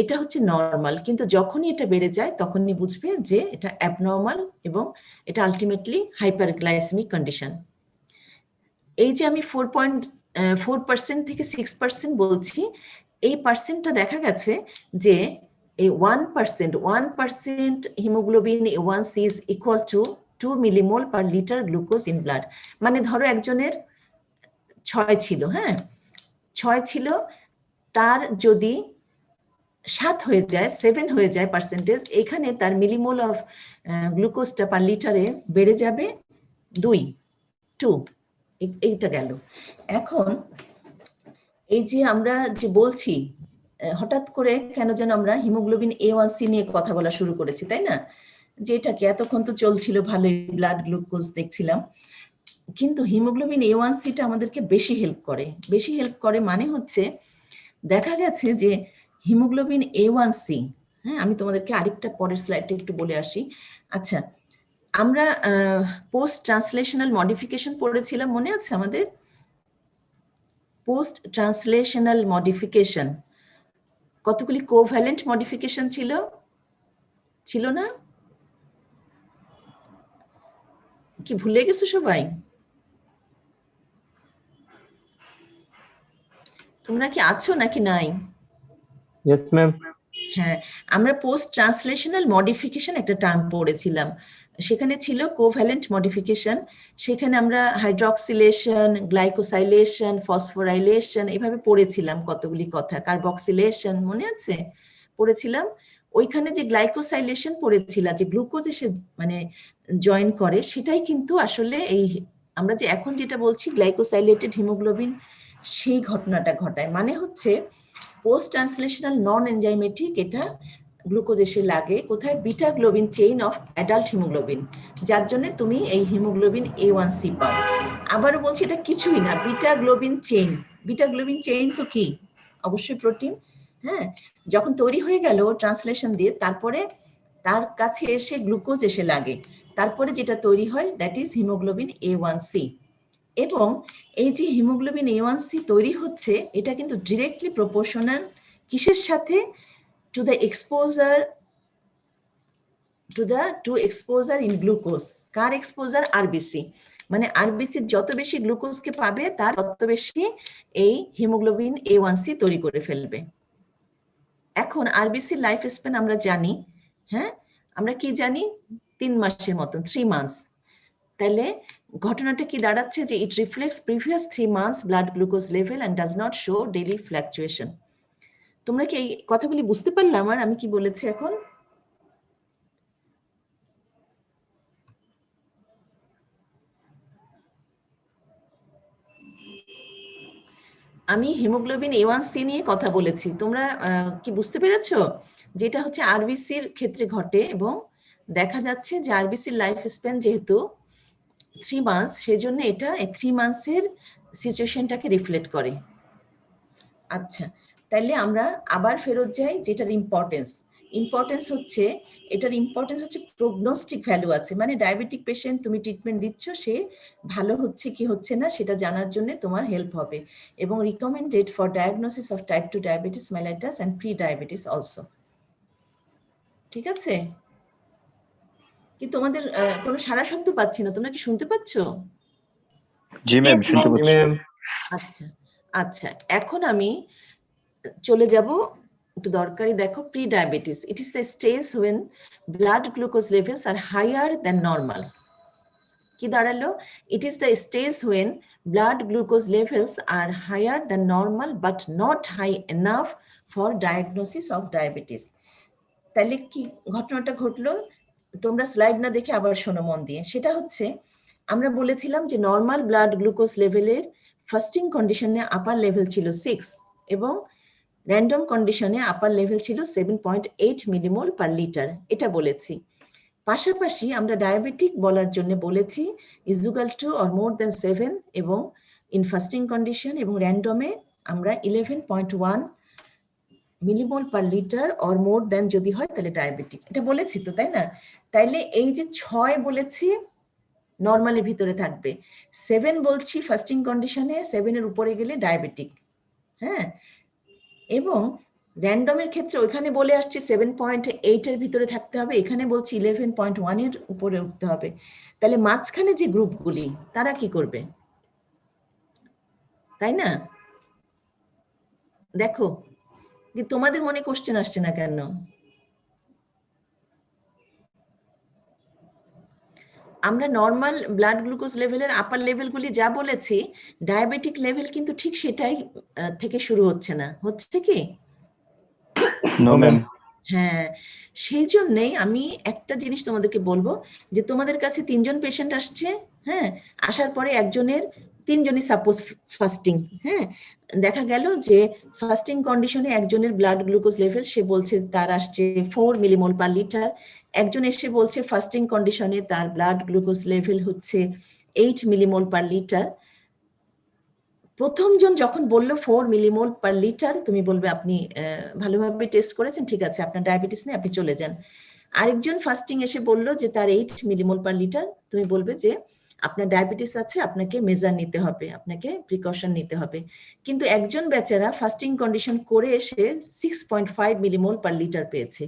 S1: এটা হচ্ছে নর্মাল, কিন্তু যখনই এটা বেড়ে যায় তখনই বুঝবে যে এটা অ্যাবনর্মাল এবং এটা আলটিমেটলি হাইপারগ্লাইসেমিক কন্ডিশন। এই যে আমি 4% থেকে 6% বলছি, এই পার্সেন্টটা দেখা গেছে যে এই 1% haemoglobin A1C is equal to 2 millimole per litre glucose in blood. মানে ধরো একজনের 6 ছিল, হ্যাঁ, 6 ছিল, তার যদি 7 হয়ে যায়, 7 হয়ে যায় পার্সেন্টেজ, এখানে তার মিলিমোল অফ গ্লুকোজটা পার লিটারে বেড়ে যাবে 2। এইটা গেল। এখন এই যে আমরা যে বলছি হঠাৎ করে কেন যেন আমরা হিমোগ্লোবিন A1C নিয়ে কথা বলা শুরু করেছি, তাই না? যে এটাকে এতক্ষণ তো চলছিল ভালোই, ব্লাড গ্লুকোজ দেখছিলাম, কিন্তু হিমোগ্লোবিন A1Cটা আমাদেরকে বেশি হেল্প করে মানে হচ্ছে দেখা গেছে যে হিমোগ্লোবিন A1C, হ্যাঁ, আমি তোমাদেরকে আরেকটা পরের স্লাইডটা একটু বলে আসি। আচ্ছা, আমরা পোস্ট ট্রান্সলেশনাল মডিফিকেশন পড়েছিলাম, মনে আছে আমাদের? পোস্ট ট্রান্সলেশনাল মডিফিকেশন কতগুলি কোভ্যালেন্ট মডিফিকেশন ছিল না? কি ভুলে গেছো সবাই? তোমরা কি আছো নাকি নাই?
S5: Yes, ma'am.
S1: হ্যাঁ, আমরা পোস্ট ট্রান্সলেশনাল মডিফিকেশন একটা টার্ম পড়েছিলাম, সেখানে ছিল কোভ্যালেন্ট মডিফিকেশন, সেখানে আমরা হাইড্রক্সিলেশন, গ্লাইকোসাইলেশন, ফসফোরাইলেশন এভাবে পড়েছিলাম কতগুলি কথা, কার্বক্সিলেশন মনে আছে পড়েছিলাম। ওইখানে যে গ্লাইকোসাইলেশন পড়েছিলাম, যে গ্লুকোজ এসে মানে জয়েন করে, সেটাই কিন্তু আসলে এই আমরা যে এখন যেটা বলছি গ্লাইকোসাইলেটেড হিমোগ্লোবিন, সেই ঘটনাটা ঘটায়। মানে হচ্ছে পোস্ট ট্রান্সলেশনাল নন এনজাইমেটিক, এটা গ্লুকোজ এসে লাগে কোথায়? Beta globin chain of adult haemoglobin, যার জন্য তুমি এই হিমোগ্লোবিন A1C পাও। আবারও বলছি, এটা কিছুই না, beta globin chain. Beta globin chain তো কি? অবশ্যই প্রোটিন। হ্যাঁ, যখন তৈরি হয়ে গেল ট্রান্সলেশন দিয়ে, তারপরে তার কাছে এসে গ্লুকোজ এসে লাগে, তারপরে যেটা তৈরি হয় দ্যাট ইজ হিমোগ্লোবিন A1C। এবং এই যে হিমোগ্লোবিন A1C তৈরি হচ্ছে, এটা কিন্তু ডিরেক্টলি প্রপোর্শনাল কিসের সাথে? To the exposure, to exposure in glucose. কার এক্সপোজার? আরবিসি। মানে আরবিসি যত বেশি গ্লুকোজকে পাবে, তার তত বেশি এই হিমোগ্লোবিন A1C তৈরি করে ফেলবে। এখন আরবিসি লাইফ স্প্যান আমরা জানি, হ্যাঁ, আমরা কি জানি? 3 মাসের মতন, 3 মান্থস। তাহলে ঘটনাটা কি দাঁড়াচ্ছে? যে ইট reflects previous 3 months blood glucose level and does not show daily fluctuation. তোমরা কি এই কথাগুলি বুঝতে পারলে আমার আমি কি বলেছি এখন? আমি হিমোগ্লোবিন A1C নিয়ে কথা বলেছি, তোমরা কি বুঝতে পেরেছো? যেটা হচ্ছে আরবিসির ক্ষেত্রে ঘটে, এবং দেখা যাচ্ছে যে আরবিসির লাইফ স্প্যান যেহেতু 3 মান্থস, সেজন্য এটা 3 মান্থসের সিচুয়েশনটাকে রিফ্লেক্ট করে। আচ্ছা, তাহলে আমরা আবার ফেরত যাই, যেটার ইম্পর্টেন্স হচ্ছে, এটার ইম্পর্টেন্স হচ্ছে প্রগনোস্টিক ভ্যালু আছে, মানে ডায়াবেটিক পেশেন্ট তুমি ট্রিটমেন্ট দিচ্ছ, সে ভালো হচ্ছে কি হচ্ছে না সেটা জানার জন্য তোমার হেল্প হবে, এবং recommended for diagnosis of type 2 diabetes mellitus and pre diabetes also. ঠিক আছে? কি তোমাদের কোনো সারা শব্দ পাচ্ছি না, তোমরা কি শুনতে পাচ্ছ?
S5: জি ম্যাম,
S3: Yes,
S5: শুনতে
S3: ma'am.
S5: পাচ্ছি।
S1: আচ্ছা আচ্ছা, এখন আমি চলে যাব একটু দরকারি, দেখো, pre diabetes. It is the stage when blood glucose levels are higher than normal. কি দাঁড়ালো? It is the stage when blood glucose levels are higher than normal but not high enough for diagnosis of diabetes. তাহলে কি ঘটনাটা ঘটলো? তোমরা slide না দেখে আবার শোনো মন দিয়ে। সেটা হচ্ছে, আমরা বলেছিলাম যে নর্মাল ব্লাড গ্লুকোজ লেভেলের ফাস্টিং কন্ডিশনে আপার লেভেল ছিল 6, এবং র্যান্ডম কন্ডিশনে আপার লেভেল ছিল 7.8 মিলিমোল পার লিটার, এটা বলেছি। পাশাপাশি আমরা ডায়াবেটিক বলার জন্য বলেছি equal to or more than 7, এবং ইন ফাস্টিং কন্ডিশন, এবং র্যান্ডমে আমরা 11.1 millimole per litre or more than যদি হয় তাহলে ডায়াবেটিক, এটা বলেছি তো, তাই না? তাইলে এই যে 6 বলেছি নর্মালের ভিতরে থাকবে, 7 বলছি ফাস্টিং কন্ডিশনে, 7 এর উপরে গেলে ডায়াবেটিক। হ্যাঁ, এবং র্যান্ডমের ক্ষেত্রে ওইখানে বলে আসছে 7.8 এর ভিতরে থাকতে হবে, এখানে বলছি 11.1 এর উপরে উঠতে হবে। তাহলে মাঝখানে যে গ্রুপগুলি, তারা কি করবে? তাই না? দেখো, তোমাদের মনে কোশ্চেন আসছে না কেন? আমরা নর্মাল ব্লাড গ্লুকোজ লেভেলের আপার লেভেলগুলি যা বলেছি, ডায়াবেটিক লেভেল কিন্তু ঠিক সেটাই থেকে শুরু হচ্ছে না, হচ্ছে কি?
S5: No ma'am.
S1: হ্যাঁ, সেই জন্যই আমি একটা জিনিস তোমাদেরকে বলবো, যে তোমাদের কাছে 3 জন পেশেন্ট আসছে, হ্যাঁ, আসার পরে একজনের তিনজনই সাপোজ ফাস্টিং, হ্যাঁ, দেখা গেল যে ফাস্টিং কন্ডিশনে একজনের ব্লাড গ্লুকোজ লেভেল সে বলছে তার আসছে 4 মিলিমোল পার লিটার, একজন এসে বলছে ফাস্টিং কন্ডিশনে তার ব্লাড গ্লুকোজ লেভেল হচ্ছে 8 মিলিমোল পার লিটার। প্রথমজন যখন বললো 4 মিলিমোল পার লিটার, তুমি বলবে আপনি ভালোভাবে টেস্ট করেছেন, ঠিক আছে, আপনার ডায়াবেটিস নেই, আপনি চলে যান। আরেকজন ফাস্টিং এসে বললো যে তার 8 মিলিমোল পার লিটার, তুমি বলবে যে আপনার ডায়াবেটিস আছে, আপনাকে মেজার নিতে হবে, আপনাকে প্রিকশন নিতে হবে। কিন্তু একজন বেচারা ফাস্টিং কন্ডিশন করে এসে 6.5 মিলিমোল পার লিটার পেয়েছে,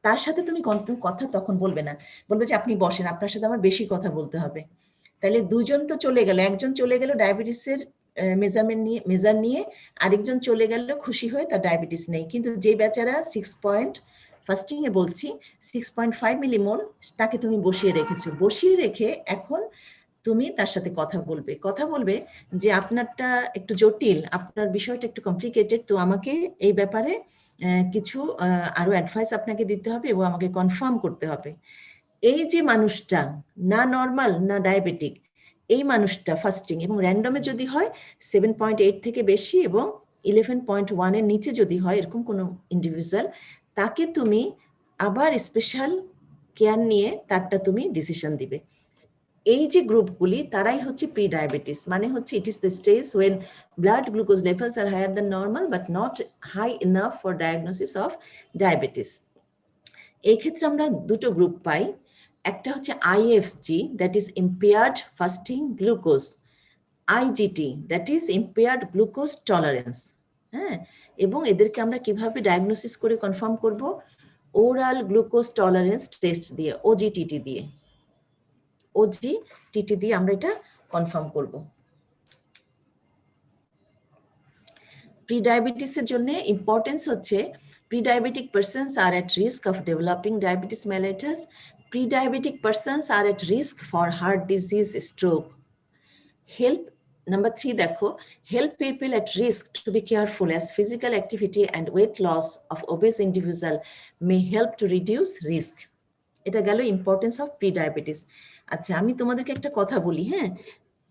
S1: তার সাথে তুমি কন্টিনিউ কথা তখন বলবে না, বলবে যে আপনি বসেন, আপনার সাথে আমার বেশি কথা বলতে হবে। তাহলে দুজন তো চলে গেল, একজন চলে গেল ডায়াবেটিসের মেজার নিয়ে, আরেকজন চলে গেল খুশি হয়ে তার ডায়াবেটিস নেই। কিন্তু যে বেচারা ফাস্টিং এ বলছি 6.5 মিলিমোল, তাকে তুমি বসিয়ে রেখেছো, বসিয়ে রেখে এখন তুমি তার সাথে কথা বলবে যে আপনারটা একটু জটিল, আপনার বিষয়টা একটু কমপ্লিকেটেড, তো আমাকে এই ব্যাপারে কিছু আরো অ্যাডভাইস আপনাকে দিতে হবে এবং আমাকে কনফার্ম করতে হবে। এই যে মানুষটা না নর্মাল না ডায়াবেটিক, এই মানুষটা ফাস্টিং এবং র্যান্ডমে যদি হয় 7.8 থেকে বেশি এবং 11.1 এর নিচে যদি হয় এরকম কোনো ইন্ডিভিজুয়াল, তাকে তুমি আবার স্পেশাল কেয়ার নিয়ে তারটা তুমি ডিসিশন দিবে। এই যে গ্রুপগুলি তারাই হচ্ছে প্রি ডায়াবেটিস, মানে হচ্ছে it is the stage when blood glucose levels are higher than normal but not high enough for diagnosis of diabetes. এই ক্ষেত্রে আমরা দুটো গ্রুপ পাই, একটা হচ্ছে IFG, that is impaired fasting glucose, IGT, that is impaired glucose tolerance, হ্যাঁ, এবং এদেরকে আমরা কিভাবে ডায়াগনোসিস করে কনফার্ম করব? ওরাল গ্লুকোজ টলারেন্স টেস্ট দিয়ে, OGTT দিয়ে আমরা এটা কনফার্ম করব। প্রি ডায়াবেটিসের জন্য ইম্পর্টেন্স হচ্ছে pre-diabetic persons are at risk of developing diabetes mellitus. Pre-diabetic persons are at risk for heart disease, stroke. Help, number 3 দেখো, help people at risk to be careful as physical activity and weight loss of obese individual may help to reduce risk. এটা গেল importance of pre-diabetes. আচ্ছা, আমি তোমাদেরকে একটা কথা বলি, হ্যাঁ,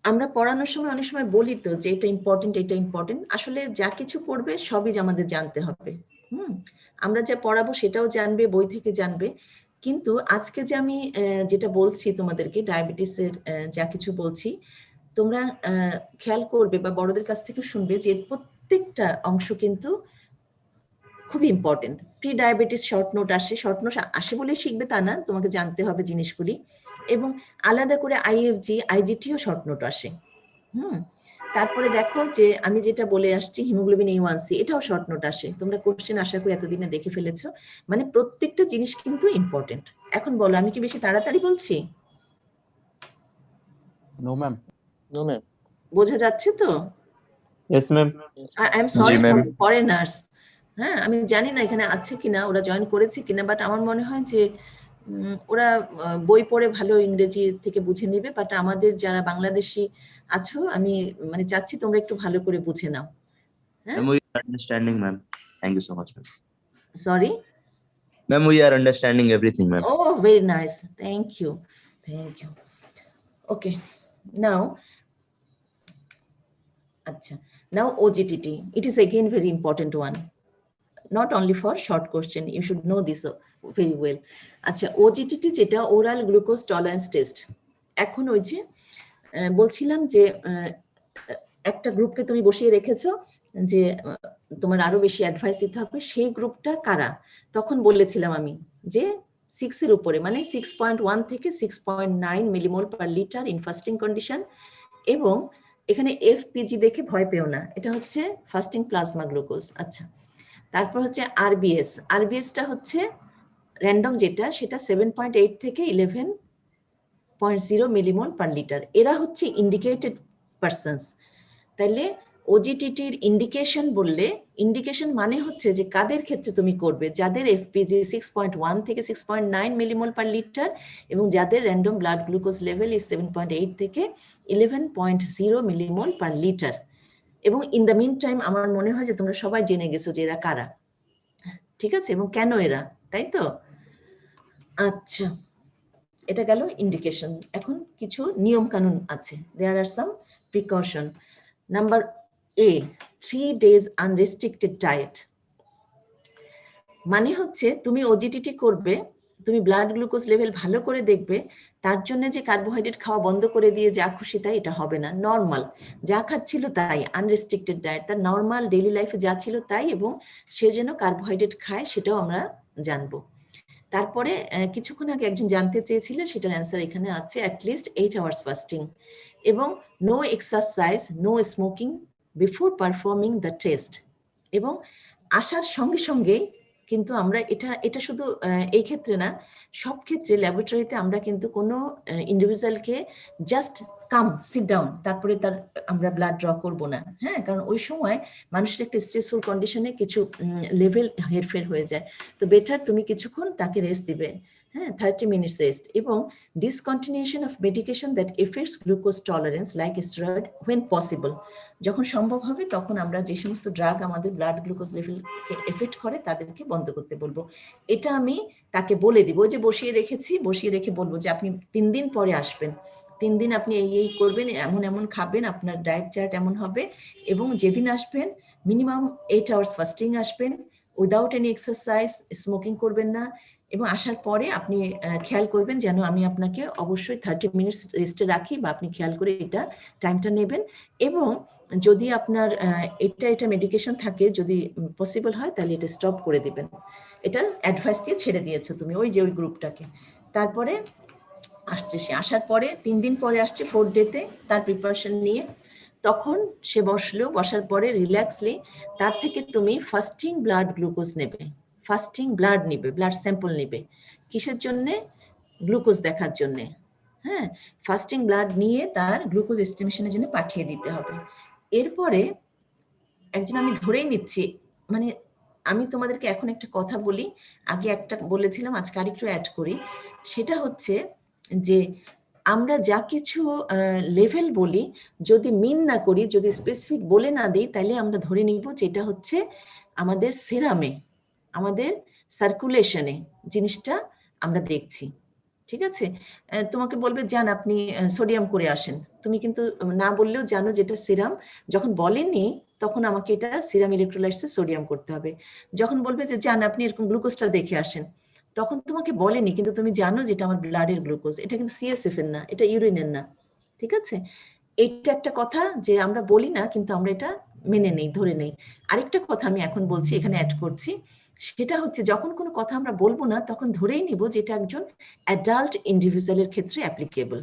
S1: আমরা পড়ানোর সময় অনেক সময় বলি তো যে এটা ইম্পর্টেন্ট, আসলে যা কিছু পড়বে সবই আমাদের জানতে হবে। আমরা যা পড়াবো সেটাও জানবে, বই থেকে জানবে, কিন্তু আজকে যে আমি যেটা বলছি তোমাদেরকে ডায়াবেটিসের যা কিছু বলছি, তোমরা খেয়াল করবে বা বড়দের কাছ থেকে শুনবে যে প্রত্যেকটা অংশ কিন্তু খুবই important. Pre diabetes short note আসে বলে শিখবে তা না, তোমাকে জানতে হবে জিনিসগুলি, এবং আলাদা করে IFG IGTও শর্ট নোট আসে। তারপরে দেখো যে আমি যেটা বলে আসছি হিমোগ্লোবিন A1C, এটাও শর্ট নোট আসে, তোমরা কোশ্চেন আশা করি এতদিনে দেখে ফেলেছো, মানে প্রত্যেকটা জিনিস কিন্তু ইম্পর্টেন্ট। এখন বলো, আমি কি বেশি তাড়াতাড়ি বলছি?
S2: No ma'am.
S1: বোঝা যাচ্ছে তো?
S5: Yes, ma'am.
S1: I am sorry
S5: জি, ma'am.
S1: ফর ফরেনার্স, হ্যাঁ, আমি জানি না এখানে আছে কিনা, ওরা জয়েন করেছে কিনা, বাট আমার মনে হয় যে ওরা বই পড়ে ভালো ইংরেজি থেকে বুঝে নেবে, বাট আমাদের যারা বাংলাদেশি আছো আমি মানে চাচ্ছি তোমরা একটু ভালো করে বুঝে নাও।
S6: Ma'am, we are understanding, ma'am. Thank you so much, ma'am.
S1: Sorry
S6: Ma'am, we are understanding everything, ma'am.
S1: Oh, very nice. Thank you. Okay, now OGTT, it is again very important one, not only for short question, you should know this very well. আচ্ছা, OGTT যেটা oral glucose tolerance test, এখন ওই যে বলছিলাম যে একটা গ্রুপকে তুমি বসিয়ে রেখেছো যে তোমার আরো বেশি অ্যাডভাইস দিতে হবে, সেই গ্রুপটা কারা? তখন বলেছিলাম আমি যে 6 এর উপরে, মানে 6.1 থেকে 6.9 millimole per litre in fasting condition, এবং এখানে FPG দেখে ভয় পেও না, এটা হচ্ছে ফাস্টিং প্লাজমা গ্লুকোজ। আচ্ছা, তারপর হচ্ছে RBSটা হচ্ছে র্যান্ডম যেটা, সেটা 7.8 থেকে 11.0 মিলিমোল পার লিটার, এরা হচ্ছে ইন্ডিকেটেড পারসনস। তাহলে OGTTর ইন্ডিকেশন বললে, ইন্ডিকেশন মানে হচ্ছে যে কাদের ক্ষেত্রে তুমি করবে, যাদের FPG 6.1 থেকে 6.9 মিলিমোল পার লিটার এবং যাদের random blood glucose level is 7.8 থেকে 11.0 মিলিমোল পার লিটার। এবং ইন দ্য মিন টাইম আমার মনে হয় যে তোমরা সবাই জেনে গেছো যে এরা কারা, ঠিক আছে, এবং কেন এরা, তাই তো? আচ্ছা, এটা গেল ইন্ডিকেশন। এখন কিছু নিয়ম কানুন আছে, দেয়ার আর সাম precaution. Number A, 3 days unrestricted diet. মানে হচ্ছে তুমি ওজিটিটি করবে, তুমি ব্লাড গ্লুকোজ লেভেল ভালো করে দেখবে, তার জন্য যে কার্বোহাইড্রেট খাওয়া বন্ধ করে দিয়ে যা খুশি তাই এটা হবে না। নর্মাল যা খাচ্ছিল তাই, আনরেস্ট্রিক্টেড ডায়েট, তার নর্মাল ডেইলি লাইফে যা ছিল তাই, এবং সে যেন কার্বোহাইড্রেট খায় সেটাও আমরা জানবো। তারপরে কিছুক্ষণ আগে একজন জানতে চেয়েছিলেন, সেটার অ্যান্সার এখানে আছে, অ্যাটলিস্ট 8 hours ফাস্টিং, এবং no exercise, no smoking before performing the test. এবং আসার সঙ্গে সঙ্গেই কিন্তু আমরা এটা শুধু এই ক্ষেত্রে না, সব ক্ষেত্রে ল্যাবরেটরিতে আমরা কিন্তু কোনো ইন্ডিভিজুয়ালকে জাস্ট কাম সিট ডাউন তারপরে তার আমরা ব্লাড ড্র করবো না, হ্যাঁ, কারণ ওই সময় মানুষের একটা স্ট্রেসফুল কন্ডিশনে কিছু লেভেল হেরফের হয়ে যায়। তো বেটার তুমি কিছুক্ষণ তাকে রেস্ট দিবে, হ্যাঁ, 30 minutes রেস্ট, এবং discontinuation of medication that effects glucose tolerance like steroid when possible. যখন সম্ভব হবে তখন আমরা যে সমস্ত ড্রাগ আমাদের ব্লাড গ্লুকোজ লেভেলকে এফেক্ট করে তাদেরকে বন্ধ করতে বলবো। এটা আমি তাকে বলে দিব, যে বসিয়ে রেখে বলবো যে আপনি 3 দিন পরে আসবেন, 3 দিন আপনি এই করবেন, এমন খাবেন, আপনার ডায়েট চার্ট এমন হবে, এবং যেদিন আসবেন মিনিমাম 8 hours ফাস্টিং আসবেন, উইদাউট এনি এক্সারসাইজ, স্মোকিং করবেন না, এবং আসার পরে আপনি খেয়াল করবেন যেন আমি আপনাকে অবশ্যই 30 minutes রেস্টে রাখি, বা আপনি খেয়াল করে এটা টাইমটা নেবেন। এবং যদি আপনার এটা মেডিকেশন থাকে, যদি পসিবল হয় তাহলে এটা স্টপ করে দিবেন। এটা অ্যাডভাইস দিয়ে ছেড়ে দিয়েছো তুমি ওই গ্রুপটাকে। তারপরে আসছে সে, আসার পরে 3 দিন পরে আসছে 4th ডেতে তার প্রিপারেশন নিয়ে, তখন সে বসার পরে রিল্যাক্সলি তার থেকে তুমি ফাস্টিং ব্লাড গ্লুকোজ নেবে, ফাস্টিং ব্লাড নিবে, ব্লাড স্যাম্পল নিবে। কিসের জন্যে? গ্লুকোজ দেখার জন্যে, হ্যাঁ, ফাস্টিং ব্লাড নিয়ে তার গ্লুকোজ এস্টিমেশনের জন্য পাঠিয়ে দিতে হবে। এরপরে একজন, আমি ধরেই নিচ্ছি, মানে আমি তোমাদেরকে এখন একটা কথা বলি, আগে একটা বলেছিলাম, আজকে আরেকটু অ্যাড করি, সেটা হচ্ছে যে আমরা যা কিছু লেভেল বলি, যদি মিন না করি, যদি স্পেসিফিক বলে না দিই, তাহলে আমরা ধরে নিব যে এটা হচ্ছে আমাদের সেরামে, আমাদের সার্কুলেশনে জিনিসটা আমরা দেখছি, ঠিক আছে? তোমাকে বলবে যান আপনি সোডিয়াম করে আসেন, তুমি কিন্তু না বললেও জানো যেটা সিরাম। যখন বলেনি তখন আমাকে এটা সিরাম ইলেকট্রোলাইটসে সোডিয়াম করতে হবে। যখন বলবে যে যান আপনি এরকম গ্লুকোজটা দেখে আসেন, তখন তোমাকে বলেনি কিন্তু তুমি জানো যেটা আমার ব্লাডের গ্লুকোজ, এটা কিন্তু সিএসএফ এর না, এটা ইউরিনের না, ঠিক আছে? এইটা একটা কথা যে আমরা বলি না কিন্তু আমরা এটা মেনে নেই, ধরে নেই। আরেকটা কথা আমি এখন বলছি, এখানে অ্যাড করছি, সেটা হচ্ছে যখন কোনো কথা আমরা বলবো না তখন ধরেই নিব যে এটা একজন অ্যাডাল্ট ইন্ডিভিজুয়ালের ক্ষেত্রে অ্যাপ্লিকেবল।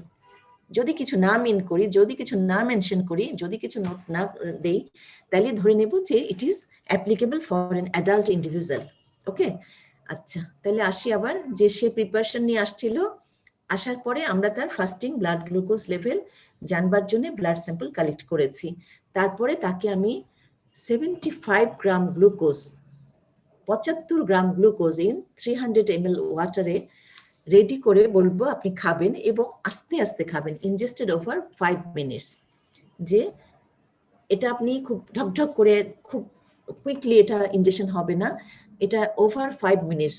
S1: যদি কিছু না মিন করি, যদি কিছু না মেনশন করি, যদি কিছু নোট না দেই, তাহলে ধরে নেব যে it is applicable for an adult individual. Okay, আচ্ছা, তাহলে আসি আবার, যে সে প্রিপারেশন নিয়ে আসছিল, আসার পরে আমরা তার ফাস্টিং ব্লাড গ্লুকোজ লেভেল জানবার জন্য ব্লাড স্যাম্পল কালেক্ট করেছি। তারপরে তাকে আমি 75 gram glucose, 75 gram glucose in 300 ml ওয়াটারে রেডি করে বলবো আপনি খাবেন, এবং আস্তে আস্তে খাবেন, ইনজেস্টেড ওভার 5 minutes। যে এটা আপনি খুব ঢকঢক করে খুব কুইকলি এটা ইনজেকশন হবে না, এটা ওভার 5 minutes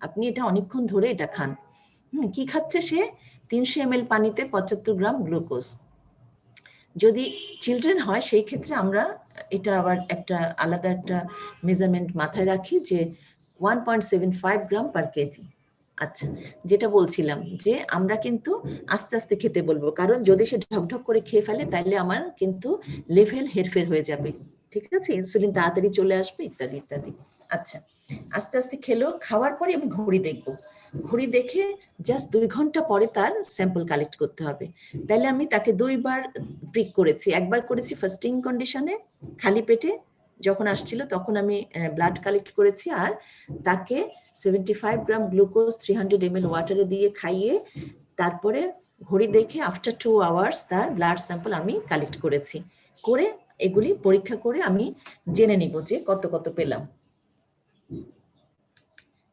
S1: আপনি এটা অনেকক্ষণ ধরে এটা খান। কি খাচ্ছে সে? 300 ml পানিতে 75 গ্রাম গ্লুকোজ। যদি চিলড্রেন হয় সেই ক্ষেত্রে আমরা এটা আবার একটা আলাদা একটা মেজারমেন্ট মাথায় রাখি, যে 1.75 গ্রাম পার কেজি। আচ্ছা, যেটা বলছিলাম যে আমরা কিন্তু আস্তে আস্তে খেতে বলবো, কারণ যদি সে ঢকঢক করে খেয়ে ফেলে তাহলে আমার কিন্তু লেভেল হেরফের হয়ে যাবে, ঠিক আছে? ইনসুলিন তাড়াতাড়ি চলে আসবে, ইত্যাদি ইত্যাদি। আচ্ছা, আস্তে আস্তে খেলো, খাওয়ার পরে আমি ঘড়ি দেখবো, ঘড়ি দেখে জাস্ট 2 ঘন্টা পরে তার স্যাম্পল কালেক্ট করতে হবে। তাহলে আমি তাকে 2 বার প্রিক করেছি, একবার করেছি ফাস্টিং কন্ডিশনে খালি পেটে যখন আসছিল তখন আমি ব্লাড কালেক্ট করেছি, আর তাকে 75 গ্রাম গ্লুকোজ 300 ml ওয়াটারে দিয়ে খাইয়ে তারপরে ঘড়ি দেখে আফটার 2 hours তার ব্লাড স্যাম্পল আমি কালেক্ট করেছি। করে এগুলি পরীক্ষা করে আমি জেনে নিব যে কত কত পেলাম।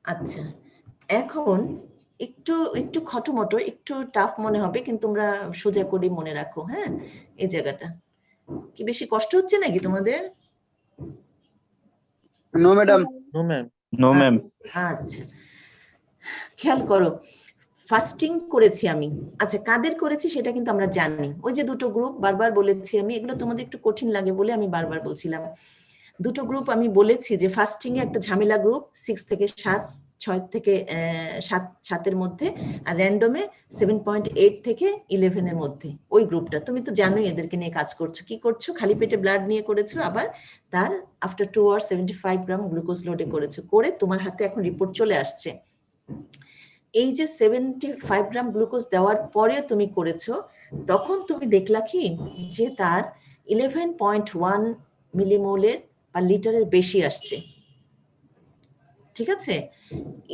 S1: আচ্ছা, এখন একটু খটোমটো, একটু টাফ মনে হবে, কিন্তু তোমরা সোজা করে মনে রাখো, হ্যাঁ? এই জায়গাটা কি বেশি কষ্ট হচ্ছে নাকি তোমাদের?
S2: No madam.
S5: No, ma'am.
S1: আচ্ছা, খেয়াল করো, ফাস্টিং করেছি আমি, আচ্ছা কাদের করেছি সেটা কিন্তু আমরা জানি, ওই যে দুটো গ্রুপ বারবার বলেছি আমি, এগুলো তোমাদের একটু কঠিন লাগে বলে আমি বারবার বলছিলাম। দুটো গ্রুপ আমি বলেছি যে ফাস্টিং এ একটা ঝামেলা গ্রুপ 6 থেকে 7, 6 থেকে 7 মধ্যে, আর র্যান্ডমে 7.8 থেকে 11 এর মধ্যে, ওই গ্রুপটা তুমি তো জানোই এদেরকে নিয়ে কাজ করছো। কি করছো? খালি পেটে ব্লাড নিয়ে করেছো, আবার তার আফটার 2 আওয়ার 75 গ্রাম গ্লুকোজ লোডে করেছো, করে তোমার হাতে এখন রিপোর্ট চলে আসছে। এই যে 75 গ্রাম গ্লুকোজ দেওয়ার পরে তুমি করেছো, তখন তুমি দেখলা কি যে তার 11.1 মিলিমোলের বা লিটারের বেশি আসছে, ঠিক আছে?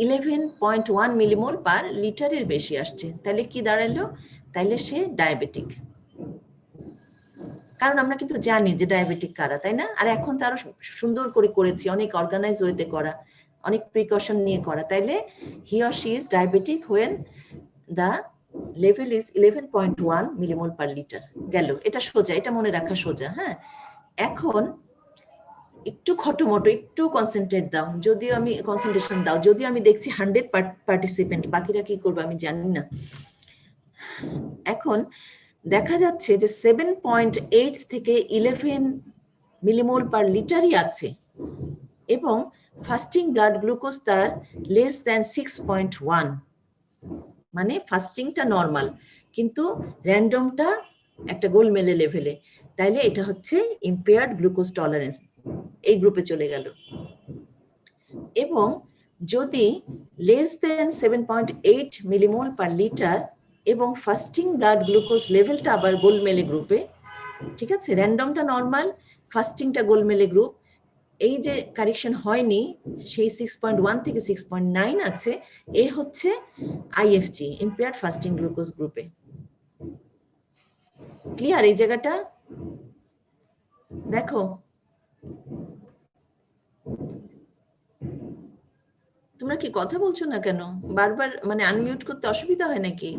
S1: 11.1 মিলিমোল পার লিটারের বেশি আসছে, তাহলে কি দাঁড়ালো? তাইলে সে ডায়াবেটিক। কারণ আমরা কিন্তু জানি যে ডায়াবেটিক কারা, তাই না? আর এখন তো আরো সুন্দর করে করেছি, অনেক অর্গানাইজ ওয়েতে করা, অনেক প্রিকশন নিয়ে করা। তাইলে হি or she is diabetic when the level is 11.1 millimole per litre. গেল, এটা সোজা, এটা মনে রাখা সোজা। হ্যাঁ, এখন একটু খটোমটো, একটু কনসেন্ট্রেট দাও, যদিও আমি কনসেন্ট্রেশন দাও, যদিও আমি দেখছি 100 পার্টিসিপেন্ট, বাকিরা কি করবে আমি জানি না। এখন দেখা যাচ্ছে যে 7.8 থেকে 11 মিলিমোল পার লিটারই আছে, এবং ফাস্টিং ব্লাড গ্লুকোজ তার লেস দ্যান 6.1, মানে ফাস্টিংটা নর্মাল কিন্তু র্যান্ডমটা একটা গোলমেলে লেভেলে, তাইলে এটা হচ্ছে ইম্পেয়ার্ড গ্লুকোজ টলারেন্স, এই গ্রুপে চলে গেল। এবং যদি less than 7.8 millimole per litre এবং ফাস্টিং ব্লাড গ্লুকোজ লেভেলটা আবার গোলমেলে গ্রুপে, ঠিক আছে, র্যান্ডমটা নর্মাল, ফাস্টিংটা গোলমেলে গ্রুপ, এই যে কারেকশন হয়নি সেই 6.1 থেকে 6.9 আছে, এ হচ্ছে আইএফজি, ইম্পেয়ার্ড ফাস্টিং গ্লুকোজ গ্রুপে। ক্লিয়ার এই জায়গাটা? দেখো, তোমরা কি কথা বলছো না কেন? বারবার মানে আনমিউট করতে অসুবিধা হয় নাকি?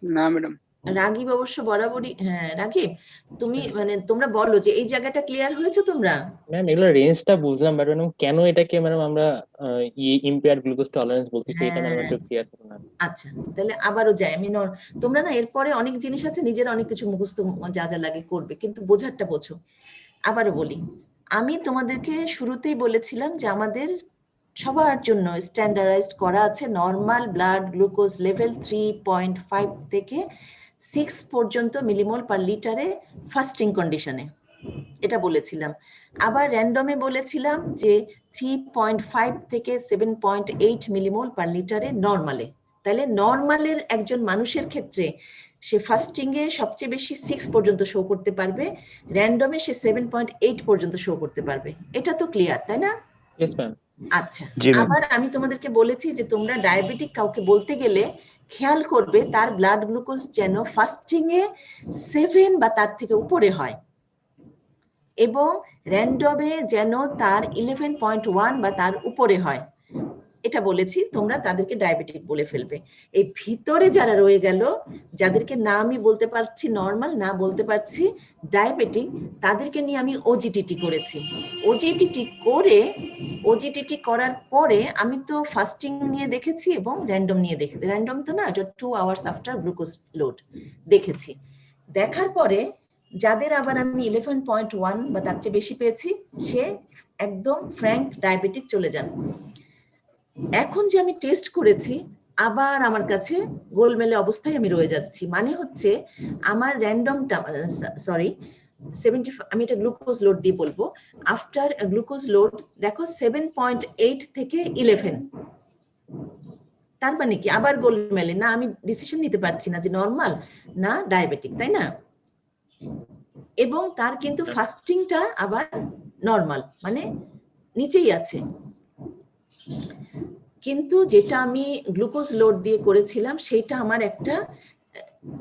S2: না ম্যাডাম।
S1: রাগিব অবশ্য বরাবরই, হ্যাঁ রাগিব, তুমি মানে তোমরা বলো যে এই জায়গাটা ক্লিয়ার হয়েছে তোমরা?
S7: ম্যাম এগুলো রেঞ্জটা বুঝলাম, বাট ম্যাডাম কেন এটাকে ম্যাডাম আমরা ইম্পেয়ার্ড গ্লুকোজ টলারেন্স বলতেছি, এটা ম্যাডাম একটু ক্লিয়ার করুন।
S1: আচ্ছা, তাহলে আবারও যাই আমি। তোমরা না এরপরে অনেক জিনিস আছে, নিজের অনেক কিছু মুখস্থ যা যা লাগে করবে, কিন্তু বোঝারটা বোঝো। আবারও বলি, আমি তোমাদেরকে শুরুতেই বলেছিলাম যে আমাদের সবার জন্য স্ট্যান্ডার্ডাইজড করা আছে নর্মাল ব্লাড গ্লুকোজ লেভেল 3.5 থেকে 6 পর্যন্ত মিলিমোল পার লিটারে ফাস্টিং কন্ডিশনে, এটা বলেছিলাম। আবার র্যান্ডমে বলেছিলাম যে 3.5 থেকে 7.8 মিলিমোল পার লিটারে নর্মালে। তাহলে নর্মালের একজন মানুষের ক্ষেত্রে সে ফাস্টিং এ সবচেয়ে বেশি 6 পর্যন্ত শো করতে পারবে, র্যান্ডমে সে 7.8 পর্যন্ত শো করতে পারবে। এটা তো ক্লিয়ার, তাই না?
S7: Yes ma'am.
S1: আচ্ছা, আবার আমি তোমাদেরকে বলেছি যে তোমরা ডায়াবেটিক কাউকে বলতে গেলে খেয়াল করবে তার ব্লাড গ্লুকোজ যেন ফাস্টিং এ 7 বা তার থেকে উপরে হয়, এবং র্যান্ডমে যেন তার 11.1 বা তার উপরে হয়। এটা বলেছি, তোমরা তাদেরকে ডায়াবেটিক বলে ফেলবে। এই ভিতরে যারা রয়ে গেল, যাদেরকে না আমি বলতে পারছি নর্মাল, না বলতে পারছি ডায়াবেটিক, তাদেরকে নিয়ে আমি ওজিটিটি করেছি। ওজিটিটি করার পরে আমি তো ফাস্টিং নিয়ে দেখেছি এবং র্যান্ডম নিয়ে দেখেছি। র্যান্ডম তো না, এটা 2 আওয়ার্স আফটার গ্লুকোজ লোড দেখেছি। দেখার পরে যাদের আবার আমি 11.1 বা তার চেয়ে বেশি পেয়েছি, সে একদম ফ্র্যাঙ্ক ডায়াবেটিক চলে যান। এখন যে আমি টেস্ট করেছি, আবার আমার কাছে গোলমেলে অবস্থায় আমি রয়ে যাচ্ছি, মানে হচ্ছে আমার র্যান্ডমটা, সরি 75, আমি এটা গ্লুকোজ লোড দিয়ে বলবো, আফটার গ্লুকোজ লোড দেখো 7.8 থেকে 11, তার মানে কি আবার গোলমেলে, না আমি ডিসিশন নিতে পারছি না যে নর্মাল না ডায়াবেটিক, তাই না? এবং তার কিন্তু ফাস্টিংটা আবার নর্মাল, মানে নিচেই আছে। কিন্তু যেটা আমি গ্লুকোজ লোড দিয়ে করেছিলাম সেটা আমার একটা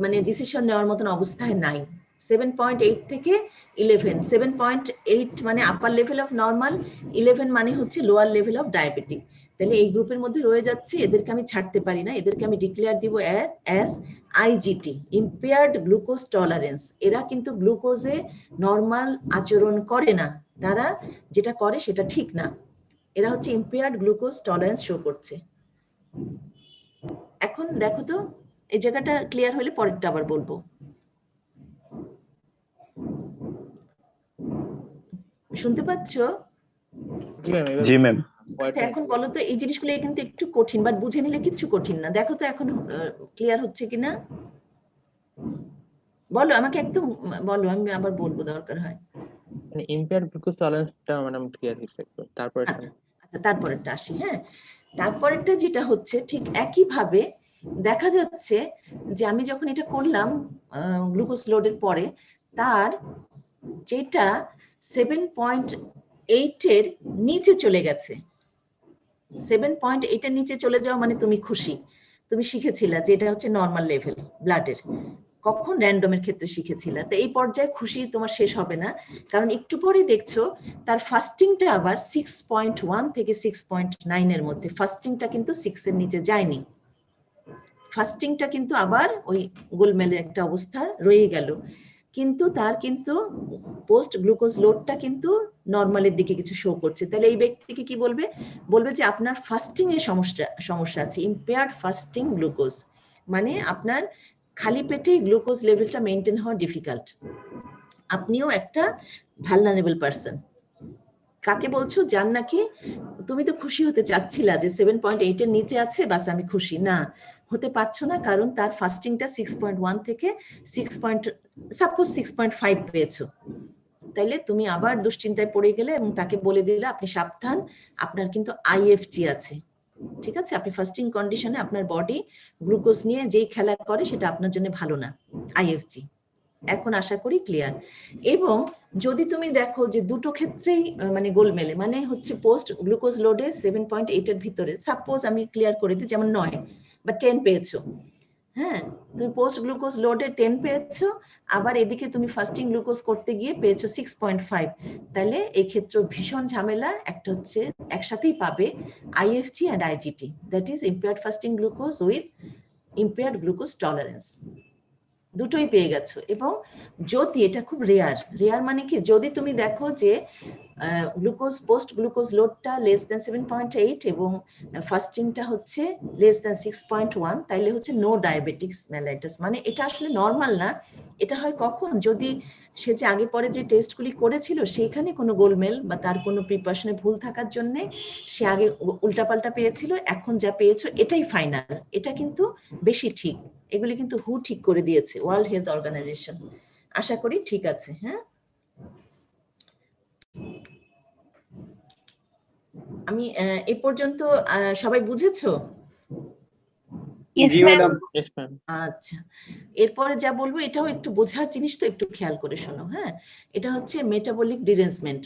S1: মানে ডিসিশন নেওয়ার মতন অবস্থায় নাই। 7.8 থেকে 11, 7.8 মানে আপার লেভেল অফ নর্মাল, 11 মানে হচ্ছে লোয়ার লেভেল অফ ডায়াবেটিক। তাহলে এই গ্রুপের মধ্যে রয়ে যাচ্ছে, এদেরকে আমি ছাড়তে পারি না, এদেরকে আমি ডিক্লেয়ার দিব as IGT, impaired glucose tolerance. এরা কিন্তু গ্লুকোজে নর্মাল আচরণ করে না, তারা যেটা করে সেটা ঠিক না, এরা হচ্ছে ইম্পেয়ার্ড গ্লুকোজ টলারেন্স শো করছে। এখন দেখো তো এই জায়গাটা ক্লিয়ার হলে পরেরটা আবার বলবো। শুনতে পাচ্ছো?
S7: জি ম্যাম, এবার
S5: জি ম্যাম।
S1: আচ্ছা এখন বলো তো, এই জিনিসগুলো কিন্তু একটু কঠিন, বাট বুঝে নিলে কিচ্ছু কঠিন না। দেখো তো এখন ক্লিয়ার হচ্ছে কিনা, বলো আমাকে একদম বলো, আমি আবার বলবো দরকার হয়।
S7: মানে ইম্পেয়ার্ড গ্লুকোজ টলারেন্সটা ম্যাডাম ক্লিয়ার হয়েছে একটু, তারপর
S1: আচ্ছা আচ্ছা, তারপরেরটা আসি। হ্যাঁ, তারপরেরটা যেটা হচ্ছে ঠিক একইভাবে দেখা যাচ্ছে যে আমি যখন এটা করলাম গ্লুকোজ লোডের পরে, তার যেটা 7.8 এর নিচে চলে গেছে। 7.8 এর নিচে চলে যাওয়া মানে তুমি খুশি, তুমি শিখেছিলা যে এটা হচ্ছে নর্মাল লেভেল ব্লাডের, কখন র্যান্ডমের ক্ষেত্রে শিখেছিলা। তো এই পর্যায়ে খুশি তোমার শেষ হবে না, কারণ একটু পরে দেখছো তার ফাস্টিংটা আবার 6.1 থেকে 6.9 এর মধ্যে। ফাস্টিংটা কিন্তু 6 এর নিচে যায়নি, ফাস্টিংটা কিন্তু আবার ওই গোলমেলে একটা অবস্থা রয়ে গেল, কিন্তু তার কিন্তু পোস্ট গ্লুকোজ লোডটা কিন্তু নর্মালের দিকে কিছু শো করছে। তাহলে এই ব্যক্তিকে কি বলবে? বলবে যে আপনার ফাস্টিং এর সমস্যা আছে, ইম্পেয়ার্ড ফাস্টিং গ্লুকোজ, মানে আপনার খালি পেটে গ্লুকোজ লেভেলটা মেনটেন হওয়া ডিফিকাল্ট, আপনিও একটা ভালনারেবল পারসন। কাকে বলছো? যার নাকি তুমি তো খুশি হতে চাচ্ছিলা যে 7.8 এর নিচে আছে, বাস আমি খুশি। না, হতে পারছো না, কারণ তার ফাস্টিংটা 6.1 থেকে 6.5 পেয়েছো। তাইলে তুমি আবার দুশ্চিন্তায় পড়ে গেলে এবং তাকে বলে দিলে আপনি সাবধান, আপনার কিন্তু আইএফজি আছে। ঠিক আছে, আপনি ফাস্টিং কন্ডিশনে আপনার বডি গ্লুকোজ নিয়ে যেই খেলা করে সেটা আপনার জন্য ভালো না, আইএফজি। এখন আশা করি ক্লিয়ার। এবং যদি তুমি দেখো যে দুটো ক্ষেত্রেই মানে গোলমেলে, মানে হচ্ছে পোস্ট গ্লুকোজ লোডে 7.8 এর ভিতরে, সাপোজ আমি ক্লিয়ার করে দিই, যেমন 9 বা 10 পেয়েছো, হ্যাঁ, তুমি পোস্ট গ্লুকোজ লোডে 10 পেয়েছো, আবার এদিকে তুমি ফাস্টিং গ্লুকোজ করতে গিয়ে পেয়েছো 6.5, তাহলে এই ক্ষেত্রে ভীষণ ঝামেলা। একটা হচ্ছে একসাথেই পাবে IFG and IGT, that is impaired fasting glucose with impaired glucose tolerance, দুটোই পেয়ে গেছো। এবং যদি এটা খুব রেয়ার মানে কি, যদি তুমি দেখো যে গ্লুকোজ পোস্ট গ্লুকোজ লোডটা লেস দেন 7.8 এবং ফাস্টিংটা হচ্ছে লেস দেন 6.1, তাইলে হচ্ছে নো ডায়াবেটিক্স মেলাইটাস, মানে এটা আসলে নর্মাল না। এটা হয় কখন? যদি সে যে আগে পরে যে টেস্টগুলি করেছিল সেইখানে কোনো গোলমেল বা তার কোনো প্রিপারেশনে ভুল থাকার জন্য সে আগে উল্টাপাল্টা পেয়েছিল, এখন যা পেয়েছো এটাই ফাইনাল, এটা কিন্তু বেশি ঠিক। এগুলি কিন্তু হু ঠিক করে দিয়েছে, ওয়ার্ল্ড হেলথ অর্গানাইজেশন। আশা করি ঠিক আছে। হ্যাঁ, আমি এ পর্যন্ত সবাই বুঝেছো?
S3: Yes,
S2: জি
S3: ma'am.
S2: ম্যাডাম।
S7: Yes ma'am.
S1: আচ্ছা, এরপরে যা বলবো এটাও একটু বোঝার জিনিস, তো একটু খেয়াল করে শোনো। হ্যাঁ, এটা হচ্ছে মেটাবলিক ডিরেঞ্জমেন্ট,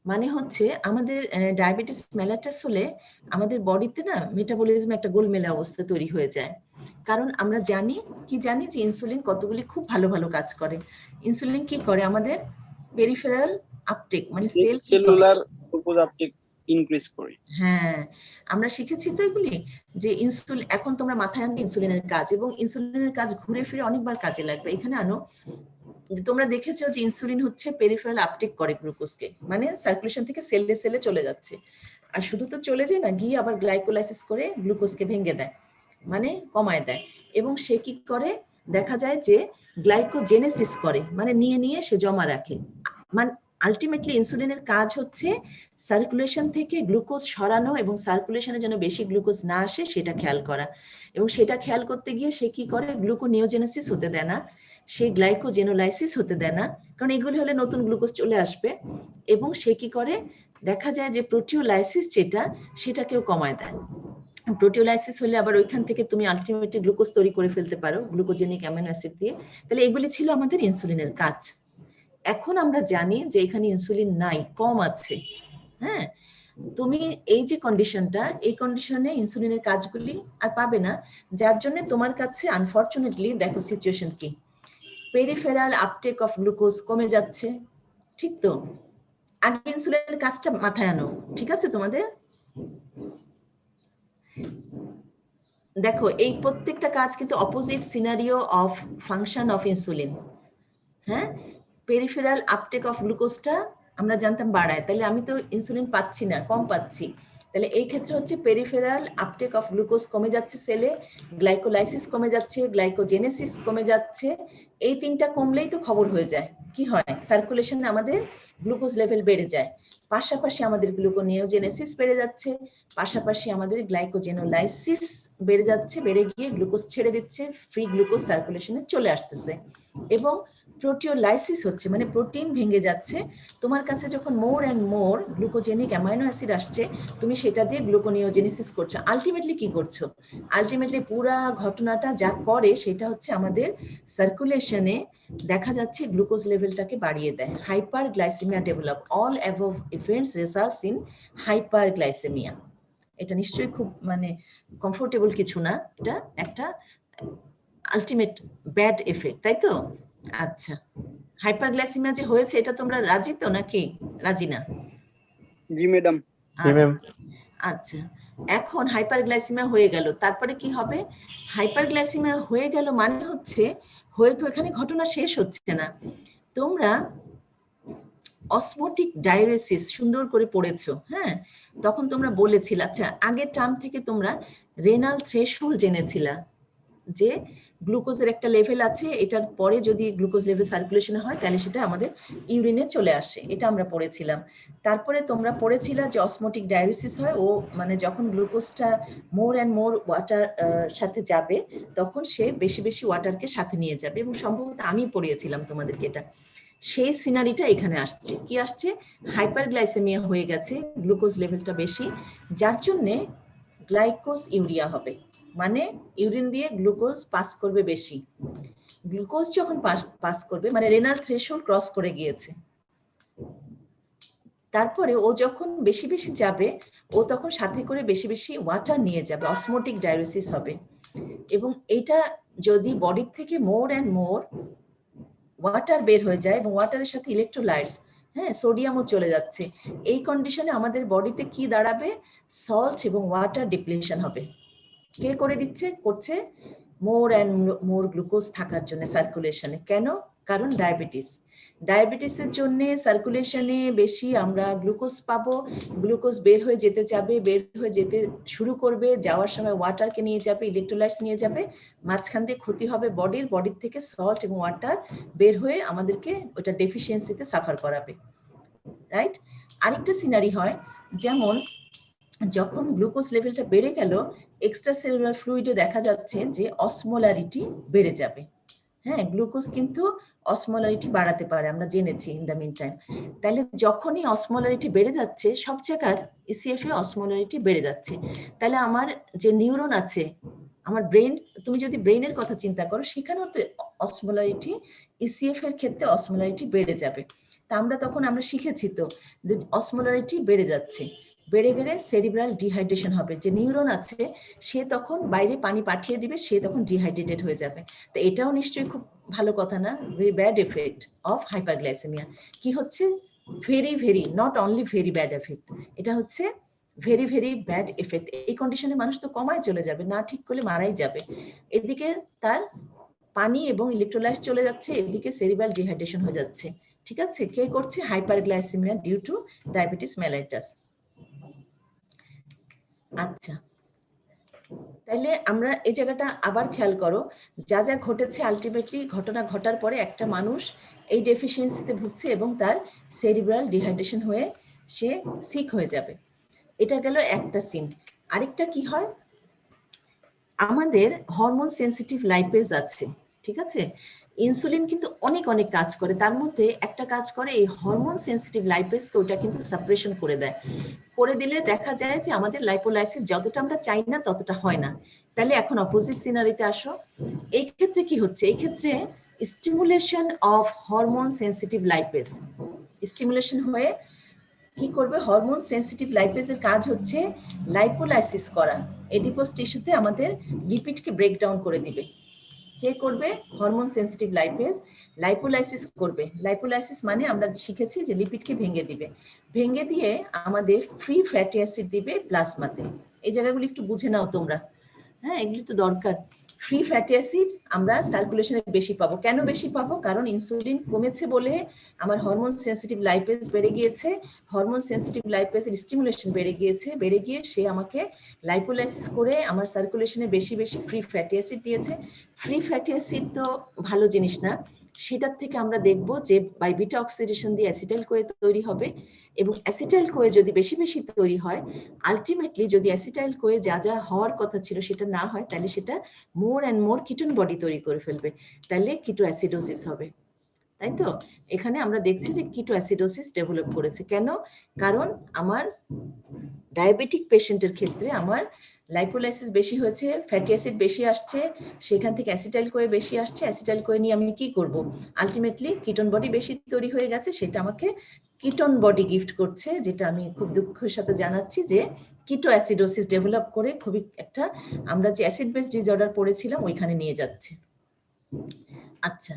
S1: মানে হচ্ছে আমাদের ডায়াবেটিস মেলাটাস হলে আমাদের বডিতে না মেটাবলিজমে একটা গোলমেলে অবস্থা তৈরি হয়ে যায়। কারণ আমরা জানি যে ইনসুলিন কতগুলি খুব ভালো ভালো কাজ করে। ইনসুলিন কি করে? আমাদের পেরিফেরাল আপটেক, মানে সেল কি করে?
S2: সেলুলার গ্লুকোজ আপটেক ইনক্রিজ করে।
S1: হ্যাঁ, আমরা শিখেছি তো এগুলি, যে ইনসুলিন, এখন তোমরা মাথায় আনবে ইনসুলিনের কাজ, এবং ইনসুলিনের কাজ ঘুরে ফিরে অনেকবার কাজে লাগবে। এখানে আনো, তোমরা দেখেছো যে ইনসুলিন হচ্ছে পেরিফেরাল আপটেক করে গ্লুকোজকে, মানে সার্কুলেশন থেকে সেলে সেলে চলে যাচ্ছে। আর শুধু তো চলে যায় না, গিয়ে আবার গ্লাইকোলাইসিস করে গ্লুকোজকে ভেঙে দেয়, মানে কমায় দেয়। এবং সে কি করে? দেখা যায় যে গ্লাইকোজেনেসিস করে, মানে নিয়ে নিয়ে সে জমা রাখে। মানে আলটিমেটলি ইনসুলিনের কাজ হচ্ছে সার্কুলেশন থেকে গ্লুকোজ সরানো এবং সার্কুলেশনে যেন বেশি গ্লুকোজ না আসে সেটা খেয়াল করা। এবং সেটা খেয়াল করতে গিয়ে সে কি করে? গ্লুকোনিওজেনেসিস হতে দেয় না, সে গ্লাইকোজেনোলাইসিস হতে দেয় না, কারণ এগুলি হলে নতুন গ্লুকোজ চলে আসবে। এবং সে কি করে? দেখা যায় যে প্রোটিওলাইসিস যেটা, সেটাকেও কমায় দেয়। প্রোটিওলাইসিস হলে আবার ওইখান থেকে তুমি আলটিমেটলি গ্লুকোজ তৈরি করে ফেলতে পারো গ্লুকোজেনিক অ্যামিনো অ্যাসিড দিয়ে। তাহলে এগুলি ছিল আমাদের ইনসুলিনের কাজ। এখন আমরা জানি যে এখানে ইনসুলিন নাই, কম আছে। হ্যাঁ, তুমি এই যে কন্ডিশনটা, এই কন্ডিশনে ইনসুলিনের কাজগুলি আর পাবে না, যার জন্য তোমার কাছে আনফরচুনেটলি দেখো সিচুয়েশন কি, পেরিফেরাল আপটেক অফ গ্লুকোজ কমে যাচ্ছে। ঠিক তো? আগে ইনসুলিনের কাজটা মাথায় আনো, ঠিক আছে তোমাদের? দেখো এই প্রত্যেকটা কাজ কিন্তু opposite scenario of function of insulin. হ্যাঁ, পেরিফেরাল আপটেক অফ গ্লুকোজটা আমরা জানতাম বাড়ায়, তাহলে আমি তো ইনসুলিন পাচ্ছি না, কম পাচ্ছি, তাহলে এই ক্ষেত্রে হচ্ছে পেরিফেরাল আপটেক অফ গ্লুকোজ কমে যাচ্ছে সেলে, গ্লাইকোলাইসিস কমে যাচ্ছে, গ্লাইকোজেনেসিস কমে যাচ্ছে। এই তিনটা কমলেই তো খবর হয়ে যায়, কি হয়, সার্কুলেশনে আমাদের গ্লুকোজ লেভেল বেড়ে যায়, পাশাপাশি আমাদের গ্লুকোনিওজেনেসিস বেড়ে যাচ্ছে, পাশাপাশি আমাদের গ্লাইকোজেনোলাইসিস বেড়ে যাচ্ছে, বেড়ে গিয়ে গ্লুকোজ ছেড়ে দিচ্ছে, ফ্রি গ্লুকোজ সার্কুলেশনে চলে আসতেছে, এবং প্রোটিওলাইসিস হচ্ছে, মানে প্রোটিন ভেঙে যাচ্ছে। তোমার কাছে যখন more and more glucogenic amino acid আসছে, তুমি সেটা দিয়ে গ্লুকোনিওজেনেসিস করছো। আলটিমেটলি কি করছো? আলটিমেটলি পুরা ঘটনাটা যা করে সেটা হচ্ছে আমাদের সার্কুলেশনে দেখা যাচ্ছে গ্লুকোজ লেভেলটাকে বাড়িয়ে দেয়। Hyper glycaemia develop, all above events results in hyper glycaemia. এটা নিশ্চয়ই খুব মানে কমফোর্টেবল কিছু না, এটা একটা আলটিমেট ব্যাড এফেক্ট, তাই তো? আচ্ছা, হাইপারগ্লাইসেমিয়া যে হয়েছে এটা তোমরা রাজি তো নাকি রাজি না?
S2: জি ম্যাডাম।
S5: জি ম্যাম।
S1: আচ্ছা, এখন হাইপারগ্লাইসেমিয়া হয়ে গেল, তারপরে কি হবে? হাইপারগ্লাইসেমিয়া হয়ে গেল মানে হচ্ছে, হয়ে তো এখানে ঘটনা শেষ হচ্ছে না। তোমরা অসমোটিক ডায়ুরেসিস সুন্দর করে পড়েছো, হ্যাঁ? তখন তোমরা বলেছিলে, আচ্ছা আগের টার্ম থেকে তোমরা রেনাল থ্রেশহোল্ড জেনেছিলা, যে গ্লুকোজের একটা লেভেল আছে, এটার পরে যদি গ্লুকোজ লেভেল সার্কুলেশনে হয় তাহলে সেটা আমাদের ইউরিনে চলে আসে, এটা আমরা পড়েছিলাম। তারপরে তোমরা পড়েছিলা যে অসমোটিক ডায়ুরেসিস হয়, ও মানে যখন গ্লুকোজটা মোর অ্যান্ড মোর ওয়াটার সাথে যাবে তখন সে বেশি বেশি ওয়াটারকে সাথে নিয়ে যাবে, এবং সম্ভবত আমি পড়িয়েছিলাম তোমাদেরকে এটা। সেই সিনারিটা এখানে আসছে, কি আসছে? হাইপারগ্লাইসেমিয়া হয়ে গেছে, গ্লুকোজ লেভেলটা বেশি, যার জন্যে গ্লাইকোজ ইউরিয়া হবে, মানে ইউরিন দিয়ে গ্লুকোজ পাস করবে বেশি। গ্লুকোজ যখন পাস করবে মানে রেনাল থ্রেশহোল্ড ক্রস করে গিয়েছে, তারপরে ও যখন বেশি বেশি যাবে, ও তখন সাথে করে বেশি বেশি ওয়াটার নিয়ে যাবে, অসমোটিক ডায়ুরেসিস হবে। এবং এটা যদি বডির থেকে মোর অ্যান্ড মোর ওয়াটার বের হয়ে যায়, এবং ওয়াটারের সাথে ইলেকট্রোলাইটস, হ্যাঁ, সোডিয়ামও চলে যাচ্ছে, এই কন্ডিশনে আমাদের বডিতে কি দাঁড়াবে? সল্ট এবং ওয়াটার ডিপ্লেশন হবে। কে করে দিচ্ছে? করছে মোর অ্যান্ড মোর গ্লুকোজ থাকার জন্য সার্কুলেশনে। কেন? কারণ ডায়াবেটিস, ডায়াবেটিসের জন্য সার্কুলেশনে বেশি আমরা গ্লুকোজ পাবো, গ্লুকোজ বের হয়ে যেতে যাবে, বের হয়ে যেতে শুরু করবে, যাওয়ার সময় ওয়াটারকে নিয়ে যাবে, ইলেকট্রোলাইটস নিয়ে যাবে, মাঝখান দিয়ে ক্ষতি হবে বডির থেকে সল্ট এবং ওয়াটার বের হয়ে আমাদেরকে ওটা ডেফিসিয়েন্সিতে সাফার করাবে, রাইট? আরেকটা সিনারি হয়, যেমন যখন গ্লুকোজ লেভেলটা বেড়ে গেল, এক্সট্রা সেলুলার ফ্লুইডে দেখা যাচ্ছে যে অসমোলারিটি বেড়ে যাবে, হ্যাঁ, গ্লুকোজ কিন্তু অসমোলারিটি বাড়াতে পারে, আমরা জেনেছি ইন দ্য মিন টাইম। তাহলে যখনই অসমোলারিটি বেড়ে যাচ্ছে, সব জায়গার ইসিএফ এ অসমোলারিটি বেড়ে যাচ্ছে, তাহলে আমার যে নিউরন আছে, আমার ব্রেন, তুমি যদি ব্রেনের কথা চিন্তা করো, সেখানেও তো অসমোলারিটি, ইসিএফ এর ক্ষেত্রে অসমোলারিটি বেড়ে যাবে। তা আমরা শিখেছি তো যে অসমোলারিটি বেড়ে যাচ্ছে, বেড়ে গেলে সেরিব্রাল ডিহাইড্রেশন হবে, যে নিউরন আছে সে তখন বাইরে পানি পাঠিয়ে দিবে, সে তখন ডিহাইড্রেটেড হয়ে যাবে। তো এটাও নিশ্চয়ই খুব ভালো কথা না? Very bad effect of hyperglycaemia. কি হচ্ছে? Very very, not only very bad effect, এটা হচ্ছে ভেরি ভেরি ব্যাড এফেক্ট। এই কন্ডিশনে মানুষ তো কমায় চলে যাবে, না ঠিক করলে মারাই যাবে। এদিকে তার পানি এবং ইলেকট্রোলাইটস চলে যাচ্ছে, এদিকে সেরিব্রাল ডিহাইড্রেশন হয়ে যাচ্ছে। ঠিক আছে? কে করছে? Hyperglycaemia due to diabetes mellitus. আচ্ছা, তাহলে আমরা এই জায়গাটা আবার খেয়াল করো, যা যা ঘটেছে, আলটিমেটলি ঘটনা ঘটার পরে একটা মানুষ এই ডেফিসিয়েন্সিতে ভুগছে এবং তার সেরিব্রাল ডিহাইড্রেশন হয়ে সে সিক হয়ে যাবে। এটা গেল একটা সিন। আরেকটা কি হয়, আমাদের হরমোন সেন্সিটিভ লাইপেজ আছে, ঠিক আছে? ইনসুলিন কিন্তু অনেক অনেক কাজ করে, তার মধ্যে একটা কাজ করে এই হরমোন সেন্সিটিভ লাইপেজকে, ওটা কিন্তু সাপ্রেশন করে দেয়। করে দিলে দেখা যায় যে আমাদের লাইপোলাইসিস যতটা আমরা চাই না ততটা হয় না। তাহলে এখন অপোজিট সিনারিতে আসো, এই ক্ষেত্রে কি হচ্ছে? এই ক্ষেত্রে stimulation of hormone sensitive lipase, stimulation হয়ে কি করবে? হরমোন সেন্সিটিভ লাইপেজের কাজ হচ্ছে লাইপোলাইসিস করা, এডিপোস টিস্যুতে আমাদের লিপিডকে ব্রেকডাউন করে দিবে। কে করবে? হরমোন সেন্সিটিভ লাইপেজ লাইপোলাইসিস করবে। লাইপোলাইসিস মানে আমরা শিখেছি যে লিপিডকে ভেঙে দিবে, ভেঙে দিয়ে আমাদের ফ্রি ফ্যাটি অ্যাসিড দিবে প্লাজমাতে। এই জায়গাগুলো একটু বুঝে নাও তোমরা, হ্যাঁ, এগুলি তো দরকার। ফ্রি ফ্যাটি অ্যাসিড আমরা সার্কুলেশনে বেশি পাবো। কেন বেশি পাবো? কারণ ইনসুলিন কমেছে বলে আমার হরমোন সেন্সিটিভ লাইপেজ বেড়ে গিয়েছে, হরমোন সেন্সিটিভ লাইপেজের স্টিমুলেশন বেড়ে গিয়ে সে আমাকে লাইপোলাইসিস করে আমার সার্কুলেশনে বেশি বেশি ফ্রি ফ্যাটি অ্যাসিড দিয়েছে। ফ্রি ফ্যাটি অ্যাসিড তো ভালো জিনিস না, সেটার থেকে আমরা দেখব যে বাই বিটা অক্সিডেশন দিয়ে অ্যাসিটাইল কোয়ে তৈরি হবে, এবং অ্যাসিটাইল কোয়ে যদি বেশি বেশি তৈরি হয়, আলটিমেটলি যদি অ্যাসিটাইল কোয়ে যা যা হওয়ার কথা ছিল সেটা না হয়, তাহলে সেটা মোর অ্যান্ড মোর কিটোন বডি তৈরি করে ফেলবে, তাহলে কিটো অ্যাসিডোসিস হবে। তাই তো এখানে আমরা দেখছি যে কিটো অ্যাসিডোসিস ডেভেলপ করেছে। কেন? কারণ আমার ডায়াবেটিক পেশেন্টের ক্ষেত্রে আমার লাইপোলাইসিস বেশি হয়েছে, ফ্যাটি অ্যাসিড বেশি আসছে, সেখান থেকে অ্যাসিটাইল কোয়ে বেশি আসছে। অ্যাসিটাইল কোয়ে নিয়ে আমি কি করব? আলটিমেটলি কিটোন বডি বেশি তৈরি হয়ে গেছে, সেটা আমাকে কিটোন বডি গিফট করছে, যেটা আমি খুব দুঃখের সাথে জানাচ্ছি যে কিটো অ্যাসিডোসিস ডেভেলপ করে খুবই একটা আমরা যে অ্যাসিড বেস ডিসঅর্ডার পড়েছিলাম ওইখানে নিয়ে যাচ্ছে। আচ্ছা,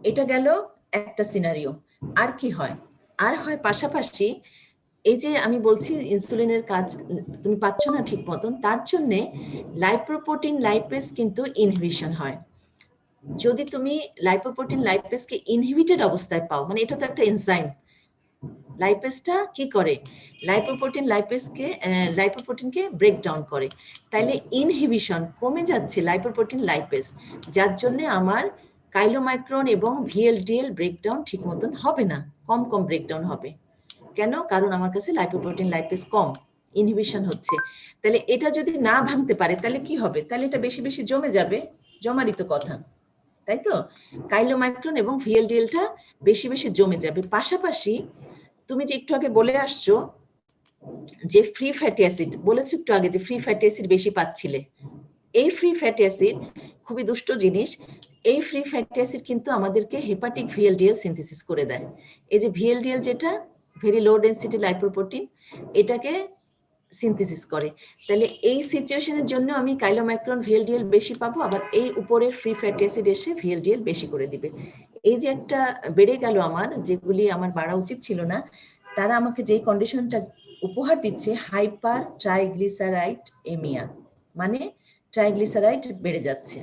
S1: এটা গেল একটা সিনারিও। আর কি হয়? আর হয় পাশাপাশি এই যে আমি বলছি ইনসুলিনের কাজ তুমি পাচ্ছ না ঠিক মতন, তার জন্য লাইপোপ্রোটিন লাইপেজ কিন্তু ইনহিবিশন হয়। যদি তুমি লাইপোপ্রোটিন লাইপেজকে ইনহিবিটেড অবস্থায় পাও, মানে এটা তো একটা এনজাইম, লাইপেজটা কি করে? লাইপোপ্রোটিনকে ব্রেক ডাউন করে, তাইলে ইনহিবিশন কমে যাচ্ছে লাইপোপ্রোটিন লাইপেজ, যার জন্য আমার কাইলোমাইক্রন এবং ভিএলডিএল ব্রেকডাউন ঠিক মতন হবে না, কম কম ব্রেকডাউন হবে। কেন? কারণ আমার কাছে লাইপোপ্রোটিন লাইপেজ কম, ইনহিবিশন হচ্ছে। তাহলে এটা যদি না ভাঙতে পারে তাহলে কি হবে? তাহলে এটা বেশি বেশি জমে যাবে, জমারই তো কথা, তাই তো? কাইলোমাইক্রন এবং ভিএলডিএলটা বেশি বেশি জমে যাবে। পাশাপাশি তুমি যে একটু আগে বলে আসছো যে ফ্রি ফ্যাটি অ্যাসিড, বলেছো একটু আগে যে ফ্রি ফ্যাটি অ্যাসিড বেশি পাচ্ছিলে, এই ফ্রি ফ্যাটি অ্যাসিড খুবই দুষ্ট জিনিস। এই ফ্রি ফ্যাটি অ্যাসিড কিন্তু আমাদেরকে হেপাটিক ভিএলডিএল সিনথেসিস করে দেয়। এই যে ভিএলডিএল যেটা ভেরি লো ডেন্সিটি লাইপোপ্রোটিন, এটাকে সিনথেসিস করে। তাহলে এই সিচুয়েশনের জন্য আমি কাইলোমাইক্রন ভিএলডিএল বেশি পাবো, আবার এই উপরের ফ্রি ফ্যাটি অ্যাসিড এসে ভিএলডিএল বেশি করে দিবে। এই যে একটা বেড়ে গেল আমার, যেগুলি আমার বাড়া উচিত ছিল না, তারা আমাকে যেই কন্ডিশনটা উপহার দিচ্ছে হাইপার ট্রাইগ্লিসারাইড এমিয়া, মানে ট্রাইগ্লিসারাইড বেড়ে যাচ্ছে।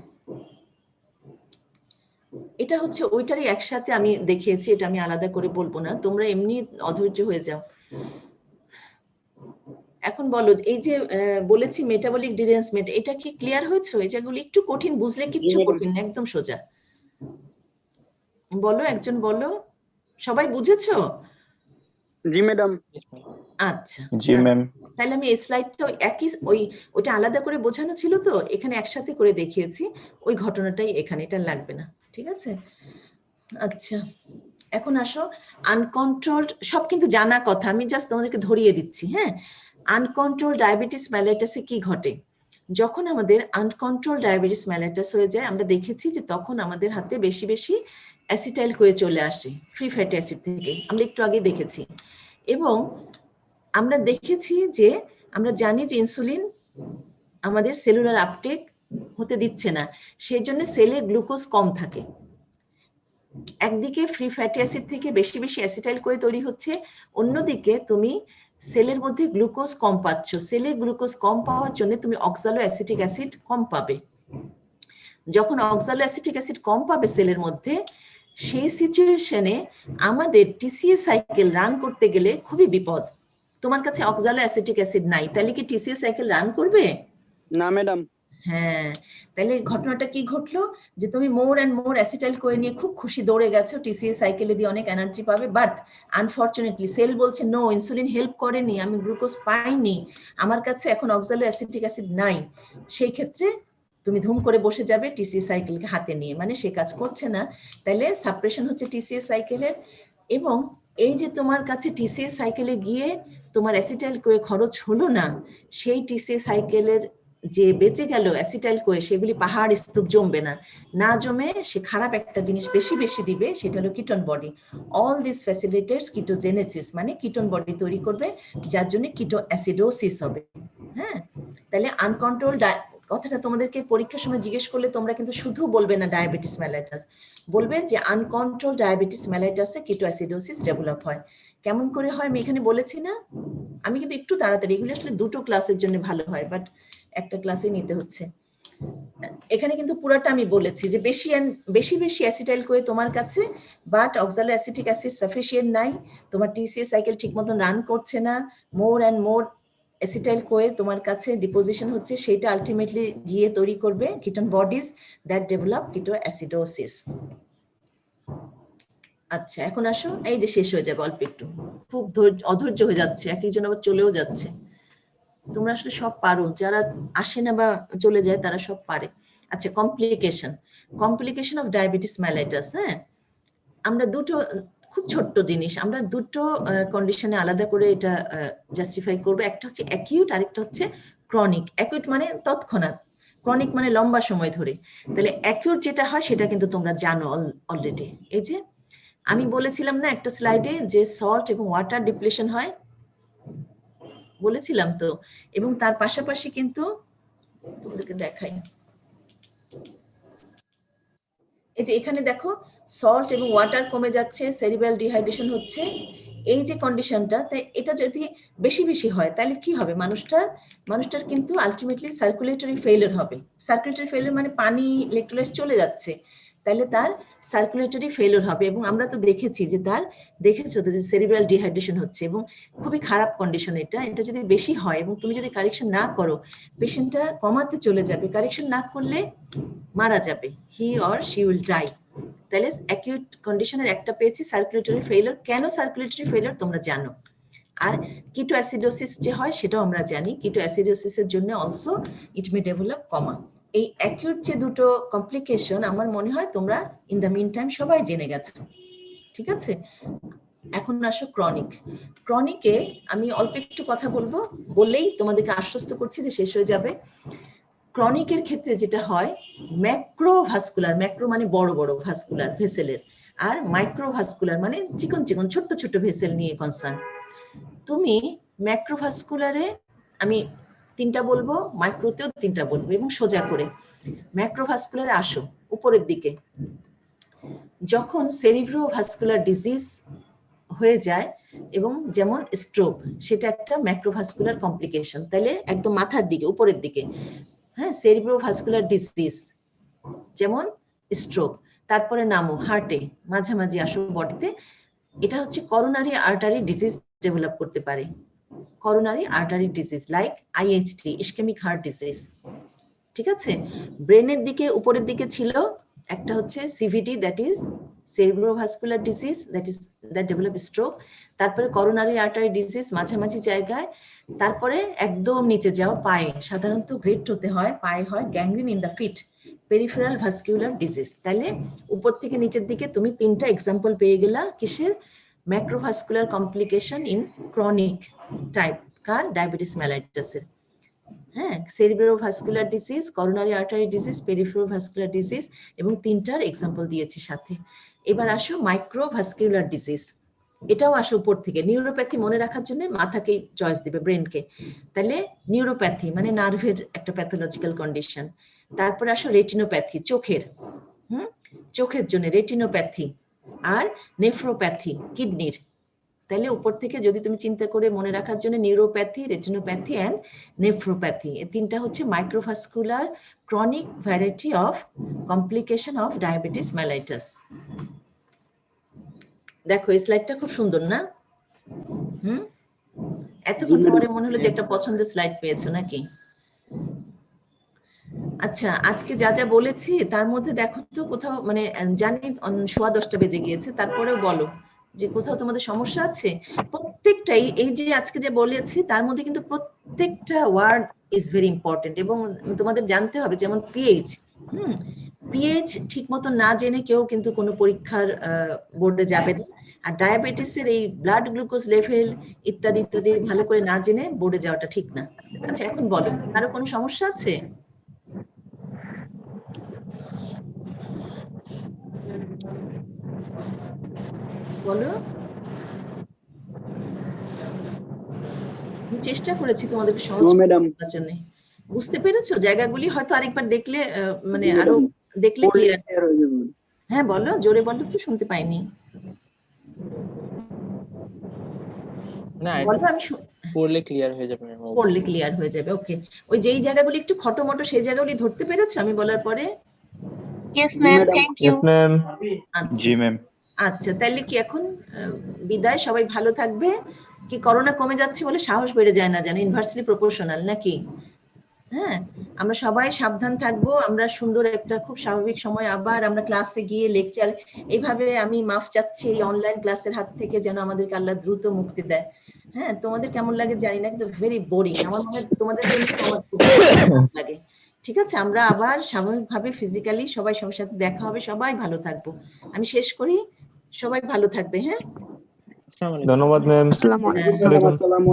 S1: এটা হচ্ছে ওইটারই একসাথে আমি দেখিয়েছি, এটা আমি আলাদা করে বলবো না, তোমরা এমনি অধৈর্য হয়ে যাও। এখন বলো, এই যে বলেছি মেটাবলিক ডিরেঞ্জমেন্ট, এটা কি ক্লিয়ার হয়েছে? এই যেগুলো একটু কঠিন, বুঝলে কিচ্ছু কঠিন না, একদম সোজা। বলো, একজন বলো, সবাই বুঝেছো?
S2: জি ম্যাডাম।
S1: আচ্ছা,
S5: জি ম্যাম।
S1: তাহলে আমি এই স্লাইডটা একই, ওইটা আলাদা করে বোঝানো ছিল তো, এখানে একসাথে করে দেখিয়েছি, ওই ঘটনাটাই এখানে, এটা লাগবে না, ঠিক আছে? আচ্ছা, এখন আসো আনকন্ট্রোলড, সব কিন্তু জানা কথা, আমি জাস্ট তোমাদেরকে ধরিয়ে দিচ্ছি। হ্যাঁ, আনকন্ট্রোল ডায়াবেটিস মেলাইটাসে কি ঘটে? যখন আমাদের আনকন্ট্রোল ডায়াবেটিস মেলাইটাস হয়ে যায়, আমরা দেখেছি যে তখন আমাদের হাতে বেশি বেশি অ্যাসিটাইল কোয়ে চলে আসে ফ্রি ফ্যাটি অ্যাসিড থেকে, আমরা একটু আগে দেখেছি। এবং আমরা দেখেছি যে আমরা জানি যে ইনসুলিন আমাদের সেলুলার আপটেক হতে দিচ্ছে না, সেই জন্য সেলে গ্লুকোজ কম থাকে। একদিকে ফ্রি ফ্যাটি অ্যাসিড থেকে বেশি বেশি অ্যাসিটাইল কোয়ে তৈরি হচ্ছে, অন্যদিকে তুমি সেলের মধ্যে গ্লুকোজ কম পাচ্ছ। সেলে গ্লুকোজ কম পাওয়ার জন্য তুমি অক্সালো অ্যাসিটিক অ্যাসিড কম পাবে। যখন অক্সালো অ্যাসিটিক অ্যাসিড কম পাবে সেলের মধ্যে, সেই সিচুয়েশনে আমাদের টিসিএ সাইকেল রান করতে গেলে খুবই বিপদ। তোমার কাছে অক্সালো অ্যাসিটিক অ্যাসিড নাই, তাহলে কি টিসিএ সাইকেল রান করবে?
S2: না ম্যাডাম।
S1: হ্যাঁ, তাহলে ঘটনাটা কি ঘটলো যে তুমি মোর অ্যান্ড মোর অ্যাসিটাইল কোয়ে নিয়ে খুব খুশি দৌড়ে গেছো, টিসিএ সাইকেলে দিয়ে অনেক এনার্জি পাবে, বাট আনফরচুনেটলি সেল বলছে নো, ইনসুলিন হেল্প করেনি, আমি গ্লুকোজ পাইনি, আমার কাছে এখন অক্সালো অ্যাসিটিক অ্যাসিড নাই। সেই ক্ষেত্রে তুমি ধুম করে বসে যাবে টিসিএ সাইকেলকে হাতে নিয়ে, মানে সে কাজ করছে না, তাহলে সাপ্রেশন হচ্ছে টিসিএ সাইকেলের। এবং এই যে তোমার কাছে টিসিএ সাইকেলে গিয়ে তোমার অ্যাসিটাইল কোয়ে খরচ হলো না, সেই টিসিএ সাইকেলের যে বেঁচে গেল অ্যাসিটাইল কোয়ে, সেগুলি পাহাড় স্তূপ জমবে না, না জমে সে খারাপ একটা জিনিস বেশি বেশি দিবে, সেটা হলো কিটোন বডি। অল দিস ফ্যাসিলিটেটস কিটোজেনেসিস, মানে কিটোন বডি তৈরি করবে, যার জন্য কিটো অ্যাসিডোসিস হবে। হ্যাঁ, তাহলে আনকন্ট্রোল, কথাটা তোমাদেরকে পরীক্ষার সময় জিজ্ঞেস করলে তোমরা কিন্তু শুধু বলবে না ডায়াবেটিস মেলাইটাস, বলবে যে আনকন্ট্রোল ডায়াবেটিস মেলাইটাসে কিটো অ্যাসিডোসিস ডেভেলপ হয়। কেমন করে হয় আমি এখানে বলেছি না, আমি কিন্তু একটু তাড়াতাড়ি, এগুলো আসলে দুটো ক্লাসের জন্য ভালো হয়, বাট একটা ক্লাসে নিতে হচ্ছে। এখানে কিন্তু পুরোটা আমি বলেছি যে বেশি বেশি অ্যাসিটাইল কোয়ে তোমার কাছে, বাট অক্সালো অ্যাসিটিক অ্যাসিড সাফিসিয়েন্ট নাই, তোমার টিসিএস সাইকেল ঠিক মতো রান করছে না, মোর অ্যান্ড মোর অ্যাসিটাইল কোয়ে তোমার কাছে ডিপোজিশন হচ্ছে, সেটা আলটিমেটলি গিয়ে তৈরি করবে কিটোন বডিজ দ্যাট ডেভেলপ কিটো অ্যাসিডোসিস। আচ্ছা এখন আসো, এই যে শেষ হয়ে যাবে অল্প একটু, খুব অধৈর্য হয়ে যাচ্ছে, এক একজন আবার চলেও যাচ্ছে। তোমরা আসলে সব পারো, যারা আসে না বা চলে যায় তারা সব পারে। আচ্ছা, কমপ্লিকেশন অফ ডায়াবেটিস মেলাইটাস। হ্যাঁ, আমরা দুটো খুব ছোট্ট জিনিস, আমরা দুটো কন্ডিশনে আলাদা করে এটা জাস্টিফাই করবো। একটা হচ্ছে অ্যাকিউট, আরেকটা হচ্ছে ক্রনিক। অ্যাকিউট মানে তৎক্ষণাৎ, ক্রনিক মানে লম্বা সময় ধরে। তাহলে অ্যাকিউট যেটা হয় সেটা কিন্তু তোমরা জানো অলরেডি। এই যে আমি বলেছিলাম না একটা স্লাইডে যে সল্ট এবং ওয়াটার ডিপ্লেশন হয়, বলেছিলাম তো। এবং তার পাশাপাশি কিন্তু তোমাদেরকে দেখাই, এই যে এখানে দেখো সল্ট এবং ওয়াটার কমে যাচ্ছে, সেরিব্রাল ডিহাইড্রেশন হচ্ছে, এই যে কন্ডিশনটা। তাই এটা যদি বেশি বেশি হয় তাহলে কি হবে, মানুষটার কিন্তু আলটিমেটলি সার্কুলেটরি ফেইলিওর হবে। সার্কুলেটরি ফেইলিওর মানে পানি ইলেকট্রোলাইট চলে যাচ্ছে, তাহলে তার সার্কুলেটরি ফেইলিওর হবে। এবং আমরা তো দেখেছি যে দেখেছো তো যে সেরিব্রাল ডিহাইড্রেশন হচ্ছে, এবং খুবই খারাপ কন্ডিশন এটা। এটা যদি বেশি হয় এবং তুমি যদি কারেকশন না করো, পেশেন্টটা কমাতে চলে যাবে, কারেকশন না করলে মারা যাবে, he or she will die. তাহলে অ্যাকিউট কন্ডিশনের একটা পেয়েছি সার্কুলেটরি ফেইলিওর। কেন সার্কুলেটরি ফেইলিওর তোমরা জানো। আর কিটো অ্যাসিডোসিস যে হয় সেটাও আমরা জানি, কিটো অ্যাসিডোসিসের জন্য অলসো ইট মে ডেভেলপ কমা। এই অ্যাকিউট যে দুটো কমপ্লিকেশন আমার মনে হয় তোমরা ইন দ্য মিন টাইম সবাই জেনে গেছো, ঠিক আছে। এখন আসো ক্রনিকে আমি অল্প একটু কথা বলবো, বললেই তোমাদেরকে আশ্বস্ত করছি যে শেষ হয়ে যাবে। ক্রনিকের ক্ষেত্রে যেটা হয়, ম্যাক্রোভাস্কুলার, ম্যাক্রো মানে বড় বড় ভাস্কুলার ভেসেলের, আর মাইক্রোভাস্কুলার মানে চিকন চিকন ছোট্ট ছোট্ট ভেসেল নিয়ে কনসার্ন। তুমি ম্যাক্রোভাস্কুলারে আমি 3টা বলবো, মাইক্রোতেও 3টা বলবো, এবং সোজা করে ম্যাক্রোভাস্কুলারে আসো উপরের দিকে। যখন সেরিব্রোভাস্কুলার ডিজিজ হয়ে যায়, এবং যেমন স্ট্রোক, সেটা একটা ম্যাক্রোভাস্কুলার কমপ্লিকেশন। তাহলে একদম মাথার দিকে উপরের দিকে, হ্যাঁ, সেরিব্রোভাস্কুলার ডিজিজ যেমন স্ট্রোক। তারপরে নামো হার্টে, মাঝামাঝি আসো বডিতে, এটা হচ্ছে করোনারি আর্টারি ডিজিজ ডেভেলপ করতে পারে। Coronary artery disease like IHT, ischaemic heart disease, ঠিক আছে। ব্রেনের দিকে উপরের দিকে ছিল একটা হচ্ছে CVT, that is cerebrovascular disease, that develop stroke. তারপরে করোনারি আর্টারি ডিজিজ মাঝামাঝি জায়গায়। তারপরে একদম নিচে যাও পায়ে, সাধারণত গ্রেড হতে হয়, পায়ে হয় gangrene in the feet, peripheral vascular disease. তাহলে উপর থেকে নিচের দিকে তুমি 3টা এক্সাম্পল পেয়ে গেলা কিসের, macrovascular complication in chronic type কার ডায়াবেটিস মেলাইটাসের। হ্যাঁ, cerebrovascular disease, coronary artery disease, peripheral vascular disease, এবং 3টার এক্সাম্পল দিয়েছি সাথে। এবার আসো মাইক্রোভাস্কুলার ডিজিজ, এটাও আসো উপর থেকে। নিউরোপ্যাথি মনে রাখার জন্য মাথাকেই চয়েস দিবে, ব্রেনকে। তাহলে নিউরোপ্যাথি মানে নার্ভের একটা প্যাথোলজিক্যাল কন্ডিশন। তারপর আসো রেটিনোপ্যাথি, চোখের, চোখের জন্য রেটিনোপ্যাথি, আর নেফ্রোপ্যাথি কিডনির। তাহলে উপর থেকে যদি তুমি চিন্তা করে মনে রাখার জন্য নিউরোপ্যাথি, রেটিনোপ্যাথি অ্যান্ড নেফ্রোপ্যাথি, এই 3টা হচ্ছে microvascular chronic variety of complication of diabetes mellitus. দেখো এই স্লাইডটা খুব সুন্দর না? এতক্ষণ পরে মনে হলো যে একটা পছন্দের স্লাইড পেয়েছো নাকি? আচ্ছা, আজকে যা যা বলেছি তার মধ্যে দেখো তো কোথাও, মানে জানি 10:15 বেজে গিয়েছে, তারপরেও বলো যে কোথাও তোমাদের সমস্যা আছে। প্রত্যেকটাই এই যে আজকে যে বলেছি তার মধ্যে কিন্তু প্রত্যেকটা ওয়ার্ড ইজ ভেরি ইম্পর্টেন্ট, এবং তোমাদের জানতে হবে। যেমন পিএইচ, পিএইচ ঠিক মতো না জেনে কেউ কিন্তু কোনো পরীক্ষার বোর্ডে যাবে না। আর ডায়াবেটিসের এই ব্লাড গ্লুকোজ লেভেল ইত্যাদি ইত্যাদি ভালো করে না জেনে বোর্ডে যাওয়াটা ঠিক না। আচ্ছা এখন বলো, কারো কোনো সমস্যা আছে? বলো। আমি চেষ্টা করেছি তোমাদেরকে সহজ করার জন্য। বুঝতে পেরেছো জায়গাগুলি? হয়তো আরেকবার দেখলে মানে আরো দেখলে ক্লিয়ার হয়ে যাবে। হ্যাঁ বলো, জোরে বলো, তো শুনতে পাইনি।
S7: না,
S1: বলো, আমি
S7: পড়লে ক্লিয়ার হয়ে যাবে।
S1: পড়লে ক্লিয়ার হয়ে যাবে। ওকে, ওই যেই জায়গাগুলি একটু খটোমটো সেই জায়গাগুলি ধরতে পেরেছো আমি বলার পরে?
S3: Yes, ma'am.
S2: madam.
S3: Thank you.
S5: Yes, ma'am.
S1: আচ্ছা
S5: Ji, ma'am.
S1: আচ্ছা, তাহলে কি এখন বিদায়, সবাই ভালো থাকবে। কি করোনা কমে যাচ্ছে বলে সাহস বেড়ে যায় না জানো, ইনভার্সলি প্রপোর্শনাল নাকি? হ্যাঁ, আমরা সবাই সাবধান থাকবো। আমরা সুন্দর একটা খুব স্বাভাবিক সময় আবার আমরা ক্লাসে গিয়ে লেকচার, এইভাবে আমি মাফ চাচ্ছি এই অনলাইন ক্লাসের হাত থেকে, যেন আমাদেরকে আল্লাহ দ্রুত মুক্তি দেয়। হ্যাঁ, তোমাদের কেমন লাগে জানি না, কিন্তু ভেরি বোরিং আমার মনে হয়, তোমাদের জন্য আমার খুব খারাপ লাগে। ঠিক আছে, আমরা আবার স্বাভাবিকভাবে ফিজিক্যালি সবাই সবার সাথে দেখা হবে, সবাই ভালো থাকবো। আমি শেষ করি, সবাই ভালো থাকবে। হ্যাঁ,
S7: আসসালামু আলাইকুম।
S5: ধন্যবাদ ম্যাম।
S2: Assalamualaikum.
S1: আসসালাম,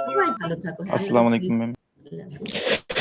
S1: সবাই ভালো থাকো। হ্যাঁ,
S5: আসসালামু আলাইকুম ম্যাম।
S1: আল্লাহ হাফেজ।